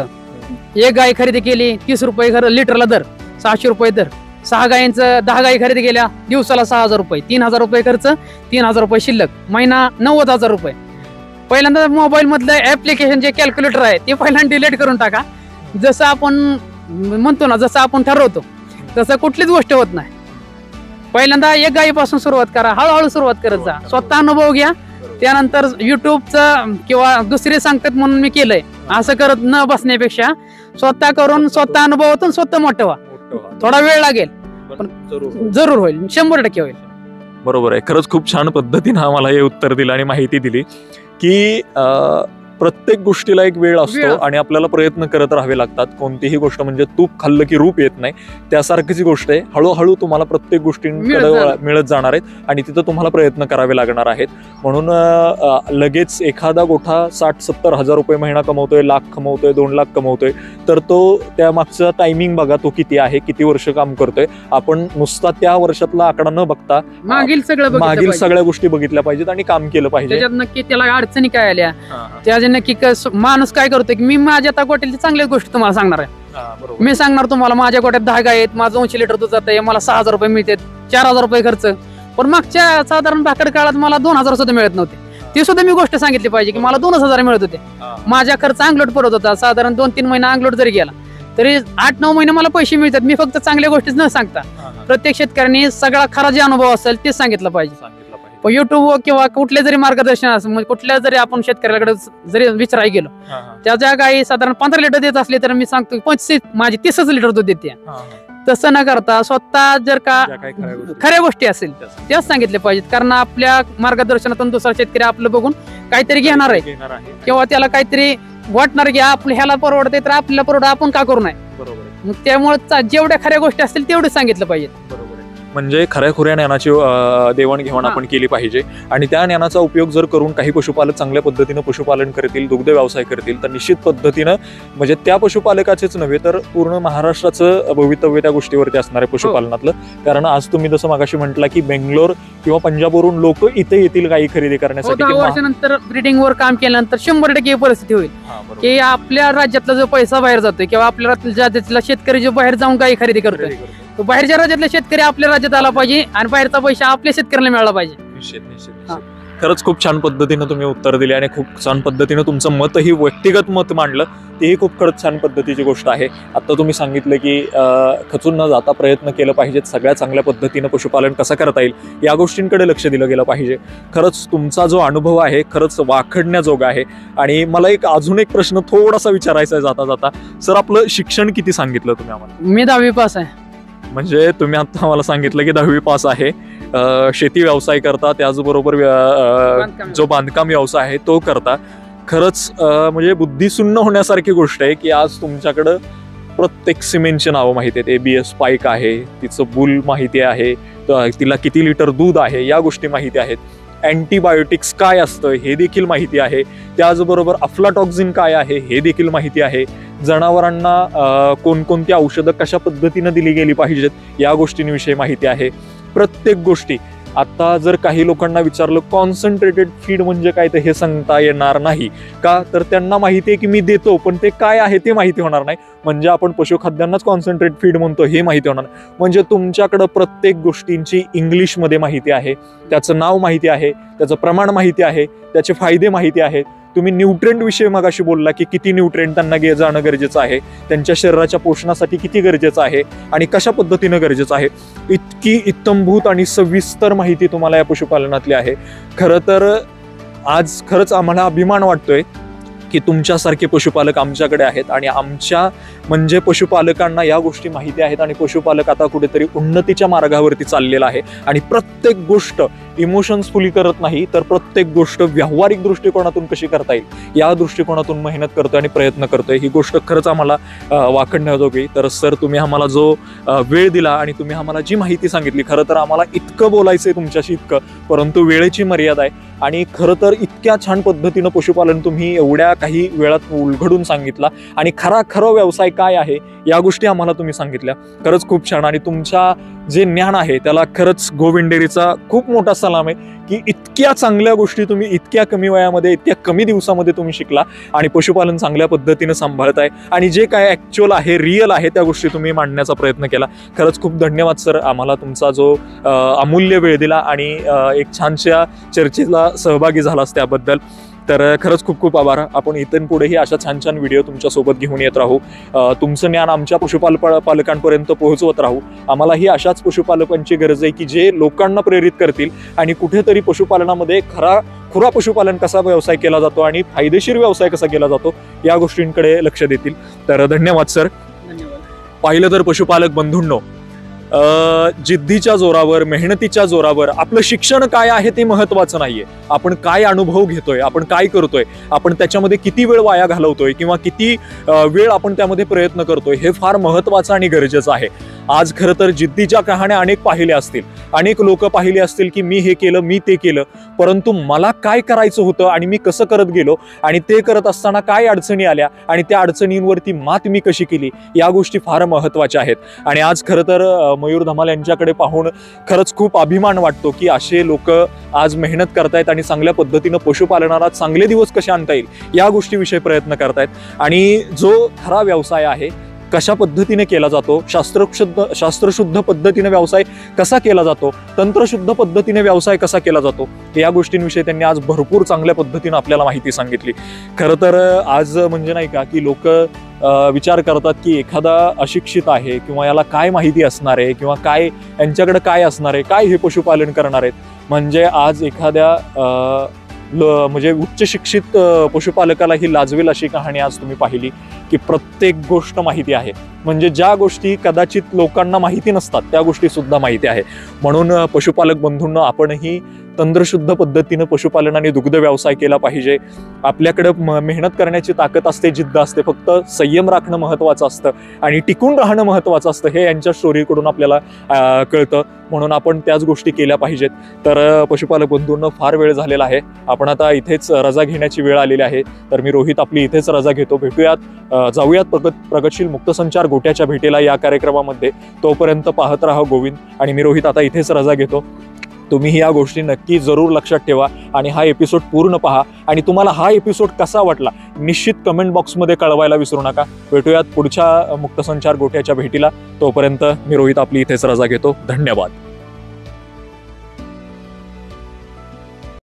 एक गाय खरेदी केली 30 रुपये लिटरला दर, 600 रुपये दर, 6 गायींचं 10 गायी खरेदी केल्या दिवसाला 6,000 रुपये, 3,000 रुपये खर्च, 3,000 रुपये शिल्लक, महिना 90,000 रुपये. पहिल्यांदा मोबाईल मधलं ऍप्लिकेशन जे कॅल्क्युलेटर आहे ते पहिल्यांदा डिलीट करून टाका. जसं आपण म्हणतो ना, जसं आपण ठरवतो तसं कुठलीच गोष्ट होत नाही. पहिल्यांदा एक गायीपासून सुरुवात करा, हळूहळू सुरुवात करत जा, स्वतः अनुभव घ्या. त्यानंतर युट्यूबचं किंवा दुसरे सांगतात म्हणून मी केलंय असं करत न बसण्यापेक्षा स्वतः करून स्वतः अनुभवातून स्वतः मोठं व्हा. थोडा वेळ लागेल पण जरूर होईल, 100% होईल. बरोबर आहे. खरंच खूप छान पद्धतीने आम्हाला हे उत्तर दिलं आणि माहिती दिली की प्रत्येक गोष्टीला एक वेळ असतो आणि आपल्याला प्रयत्न करत राहावे लागतात. कोणतीही गोष्ट म्हणजे तूप खाल्लं की रूप येत नाही, त्यासारखीच गोष्ट आहे. हळूहळू तुम्हाला प्रत्येक गोष्टींकडे मिळत जाणार आहेत आणि तिथं तुम्हाला प्रयत्न करावे लागणार आहेत. म्हणून लगेच एखादा गोठा 60-70 हजार रुपये महिना कमवतोय, लाख कमवतोय, 2 लाख कमवतोय, तर तो त्या मागचा टायमिंग बघा, तो किती आहे, किती वर्ष काम करतोय. आपण नुसता त्या वर्षातला आकडा न बघता मागील सगळ्या गोष्टी बघितल्या पाहिजेत आणि काम केलं पाहिजे. त्याच्यात नक्की त्याला अडचणी काय आल्या, त्या नक्की माणूस काय करतोय की मी माझ्या आता गोट्याची चांगल्याच गोष्टी तुम्हाला सांगणार आहे. मी सांगणार तुम्हाला माझ्या गोट्यात 10 गाय आहेत, माझं 200 लिटर दूध जातंय, मला 6,000 रुपये मिळतात, 4,000 रुपये खर्च. पण मागच्या साधारण भाकड काळात मला 2,000 सुद्धा मिळत नव्हते. ती सुद्धा मी गोष्ट सांगितली पाहिजे की मला 2,000 मिळत होते. माझ्या खर्च अंगलोट पडत होता, साधारण 2-3 महिना अंगलोट जरी गेला तरी 8-9 महिने मला पैसे मिळतात. मी फक्त चांगल्या गोष्टीच न सांगता प्रत्येक शेतकऱ्यांनी सगळा खरा जे अनुभव असेल तेच सांगितलं पाहिजे. युट्यूब किंवा कुठले जरी मार्गदर्शन असेल, म्हणजे कुठल्या जरी आपण शेतकऱ्याकडे जरी विचारायला गेलो, त्या ज्या गाई साधारण 15 लिटर देत असले तर मी सांगतो 25 माझी 30 लिटर दूध देते. तसं न करता स्वतः जर का खऱ्या गोष्टी असेल त्याच सांगितले पाहिजेत. कारण आपल्या मार्गदर्शनातून दुसरा शेतकरी आपलं बघून काहीतरी घेणार आहे किंवा त्याला काहीतरी वाटणार की आपलं ह्याला परवडते तर आपल्याला परवड, आपण का करू नये. त्यामुळे जेवढ्या खऱ्या गोष्टी असतील तेवढे सांगितलं पाहिजे. म्हणजे खऱ्याखुऱ्या ज्ञानाची देवाणघेवाण आपण केली पाहिजे आणि त्या ज्ञानाचा उपयोग जर करून काही पशुपालक चांगल्या पद्धतीनं पशुपालन करतील, दुग्ध व्यवसाय करतील, तर निश्चित पद्धतीनं म्हणजे त्या पशुपालकाचेच नव्हे तर पूर्ण महाराष्ट्राचं भवितव्य त्या गोष्टीवरती असणार आहे पशुपालनातलं. कारण आज तुम्ही जसं मागाशी म्हटला की बेंगलोर किंवा पंजाबवरून लोक इथे येतील गायी खरेदी करण्यासाठी. 10 वर्षानंतर ब्रीडिंगवर काम केल्यानंतर 100% परिस्थिती होईल की आपल्या राज्यातला जो पैसा बाहेर जातोय किंवा आपल्या राज्यातला शेतकरी जो बाहेर जाऊन गायी खरेदी करतोय, तो बाहेरच्या राज्यातला शेतकरी आपल्या राज्यात आला पाहिजे आणि बाहेरचा पैसा आपल्या शेतकऱ्याला मिळाला पाहिजे. निश्चित. खरंच खूप छान पद्धतीनं तुम्ही उत्तर दिले आणि खूप छान पद्धतीनं तुमचं मतही व्यक्तिगत मत मांडलं, तेही खूप खरंच छान पद्धतीची गोष्ट आहे. आता तुम्ही सांगितलं की खचून न जाता प्रयत्न केलं पाहिजेत, सगळ्या चांगल्या पद्धतीनं पशुपालन कसं करता येईल या गोष्टींकडे लक्ष दिलं गेलं पाहिजे. खरंच तुमचा जो अनुभव आहे खरंच वाखडण्याजोगा आहे. आणि मला अजून एक प्रश्न थोडासा विचारायचा आहे जाता जाता. सर, आपलं शिक्षण किती सांगितलं तुम्ही आम्हाला? मी 10वी पास आहे. म्हणजे तुम्ही आता आम्हाला सांगितलं की 10वी पास आहे, शेती व्यवसाय करता, त्याचबरोबर जो बांधकाम व्यवसाय आहे तो करता. खरंच म्हणजे बुद्धिशून्य होण्यासारखी गोष्ट आहे की आज तुमच्याकडं प्रत्येक सिमेंटची नावं माहिती आहेत. ABS पाईक आहे, तिचं बुल माहिती आहे, तिला किती लिटर दूध आहे या गोष्टी माहिती आहेत. अँटीबायोटिक्स काय असतं हे देखील माहिती आहे. त्याचबरोबर अफ्लाटॉक्झिन काय आहे हे देखील माहिती आहे. जनावरांना कोणकोणती औषधं कशा पद्धतीनं दिली गेली पाहिजेत या गोष्टींविषयी माहिती आहे. प्रत्येक गोष्टी आता जर काही लोकांना विचारलं कॉन्सन्ट्रेटेड फीड म्हणजे काय तर हे सांगता येणार नाही का, तर त्यांना माहिती आहे की मी देतो पण ते काय आहे ते माहिती होणार नाही. म्हणजे आपण पशुखाद्यांनाच कॉन्सन्ट्रेट फीड म्हणतो हे माहिती होणार नाही. म्हणजे तुमच्याकडं प्रत्येक गोष्टींची इंग्लिशमध्ये माहिती आहे, त्याचं नाव माहिती आहे, त्याचं प्रमाण माहिती आहे, त्याचे फायदे माहिती आहेत. तुम्ही न्यूट्रेंट विषयी मगाशी बोलला की किती न्यूट्रेंट त्यांना जाणं गरजेचं आहे, त्यांच्या शरीराच्या पोषणासाठी किती गरजेचं आहे आणि कशा पद्धतीनं गरजेचं आहे. इतकी इत्तंभूत आणि सविस्तर माहिती तुम्हाला या पशुपालनातली आहे. खरं तर आज खरंच आम्हाला अभिमान वाटतोय की तुमच्यासारखे पशुपालक आमच्याकडे आहेत आणि आमच्या म्हणजे पशुपालकांना या गोष्टी माहिती आहेत आणि पशुपालक आता कुठेतरी उन्नतीच्या मार्गावरती चाललेला आहे आणि प्रत्येक गोष्ट इमोशन्सफुली करत नाही तर प्रत्येक गोष्ट व्यावहारिक दृष्टिकोनातून कशी करता येईल या दृष्टिकोनातून मेहनत करतोय आणि प्रयत्न करतोय. ही गोष्ट खरंच आम्हाला वाखडण्याजोगी. तर सर, तुम्ही आम्हाला जो वेळ दिला आणि तुम्ही आम्हाला जी माहिती सांगितली, खरं तर आम्हाला इतकं बोलायचंय तुमच्याशी इतकं, परंतु वेळेची मर्यादा आहे. आणि खरं तर इतक्या छान पद्धतीनं पशुपालन तुम्ही एवढ्या काही वेळात उलगडून सांगितला आणि खरं व्यवसाय काय आहे या गोष्टी आम्हाला तुम्ही सांगितल्या. खरंच खूप छान. आणि तुमच्या जे ज्ञान आहे त्याला खरंच गोविंद डेअरीचा खूप मोठा सलाम आहे की इतक्या चांगल्या गोष्टी तुम्ही इतक्या कमी वयामध्ये इतक्या कमी दिवसामध्ये तुम्ही शिकला आणि पशुपालन चांगल्या पद्धतीनं सांभाळताय आणि जे काय ॲक्च्युअल आहे, रिअल आहे त्या गोष्टी तुम्ही मांडण्याचा प्रयत्न केला. खरंच खूप धन्यवाद सर, आम्हाला तुमचा जो अमूल्य वेळ दिला आणि एक छानशा चर्चेला सहभागी झालास त्याबद्दल. तर खरंच खूप खूप आभार. आपण इथून पुढेही अशा छान छान व्हिडिओ तुमच्यासोबत घेऊन येत राहू. तुमचं ज्ञान आमच्या पालकांपर्यंत पोहोचवत राहू. आम्हालाही अशाच पशुपालकांची गरज आहे की जे लोकांना प्रेरित करतील आणि कुठेतरी पशुपालनामध्ये खुरा पशुपालन कसा व्यवसाय केला जातो आणि फायदेशीर व्यवसाय कसा केला जातो या गोष्टींकडे लक्ष देतील. तर धन्यवाद सर. पाहिलं तर पशुपालक बंधूंनो, जिद्दीच्या जोरावर, मेहनतीच्या जोरावर आपलं शिक्षण काय आहे ते महत्वाचं नाहीये. आपण काय अनुभव घेतोय, आपण काय करतोय, आपण त्याच्यामध्ये किती वेळ वाया घालवतोय किंवा किती वेळ आपण त्यामध्ये प्रयत्न करतोय हे फार महत्वाचं आणि गरजेचं आहे. आज खरं तर जिद्दीच्या कहाण्या अनेक पाहिल्या असतील, अनेक लोक पाहिले असतील की मी हे केलं, मी ते केलं, परंतु मला काय करायचं होतं आणि मी कसं करत गेलो आणि ते करत असताना काय अडचणी आल्या आणि त्या अडचणींवरती मात मी कशी केली या गोष्टी फार महत्वाच्या आहेत. आणि आज खरं तर मयूर धमाल यांच्याकडे पाहून खरंच खूप अभिमान वाटतो की असे लोक आज मेहनत करतायत आणि चांगल्या पद्धतीनं पशुपालनाला चांगले दिवस कसे आणता येईल या गोष्टीविषयी प्रयत्न करतायत. आणि जो खरा व्यवसाय आहे कशा पद्धतीने केला जातो, शास्त्रशुद्ध पद्धतीने व्यवसाय कसा केला जातो, तंत्रशुद्ध पद्धतीने व्यवसाय कसा केला जातो या गोष्टींविषयी त्यांनी आज भरपूर चांगल्या पद्धतीने आपल्याला माहिती सांगितली. खरं तर आज म्हणजे नाही का की लोक विचार करतात की एखादा अशिक्षित आहे किंवा याला काय माहिती असणार आहे किंवा काय यांच्याकडे काय असणार आहे, काय हे पशुपालन करणार आहेत. म्हणजे आज एखाद्या म्हणजे उच्च शिक्षित पशुपालकाला ही लाजवेल अशी कहाणी आज तुम्ही पाहिली की प्रत्येक गोष्ट माहिती आहे. म्हणजे ज्या गोष्टी कदाचित लोकांना माहिती नसतात त्या गोष्टी सुद्धा माहिती आहे. म्हणून पशुपालक बंधूंना आपणही तंत्रशुद्ध पद्धतीनं पशुपालन आणि दुग्ध व्यवसाय केला पाहिजे. आपल्याकडे मेहनत करण्याची ताकद असते, जिद्द असते, फक्त संयम राखणं महत्वाचं असतं आणि टिकून राहणं महत्वाचं असतं हे यांच्या स्टोरीकडून आपल्याला कळतं. म्हणून आपण त्याच गोष्टी केल्या पाहिजेत. तर पशुपालक बंधूंना फार वेळ झालेला आहे, आपण आता इथेच रजा घेण्याची वेळ आलेली आहे. तर मी रोहित आपली इथेच रजा घेतो. भेटूयात, जाऊयात प्रगतशील मुक्तसंचार गोट्याच्या भेटीला या कार्यक्रमामध्ये. तोपर्यंत पाहत राहा गोविंद. आणि मी रोहित आता इथेच रजा घेतो. तुम्ही या गोष्टी नक्की जरूर लक्षात ठेवा आणि हा एपिसोड पूर्ण पहा. आणि तुम्हाला हा एपिसोड कसा वाटला निश्चित कमेंट बॉक्समध्ये कळवायला विसरू नका. भेटूयात पुढच्या मुक्तसंचार गोट्याच्या भेटीला. तोपर्यंत मी रोहित आपली इथेच रजा घेतो. धन्यवाद.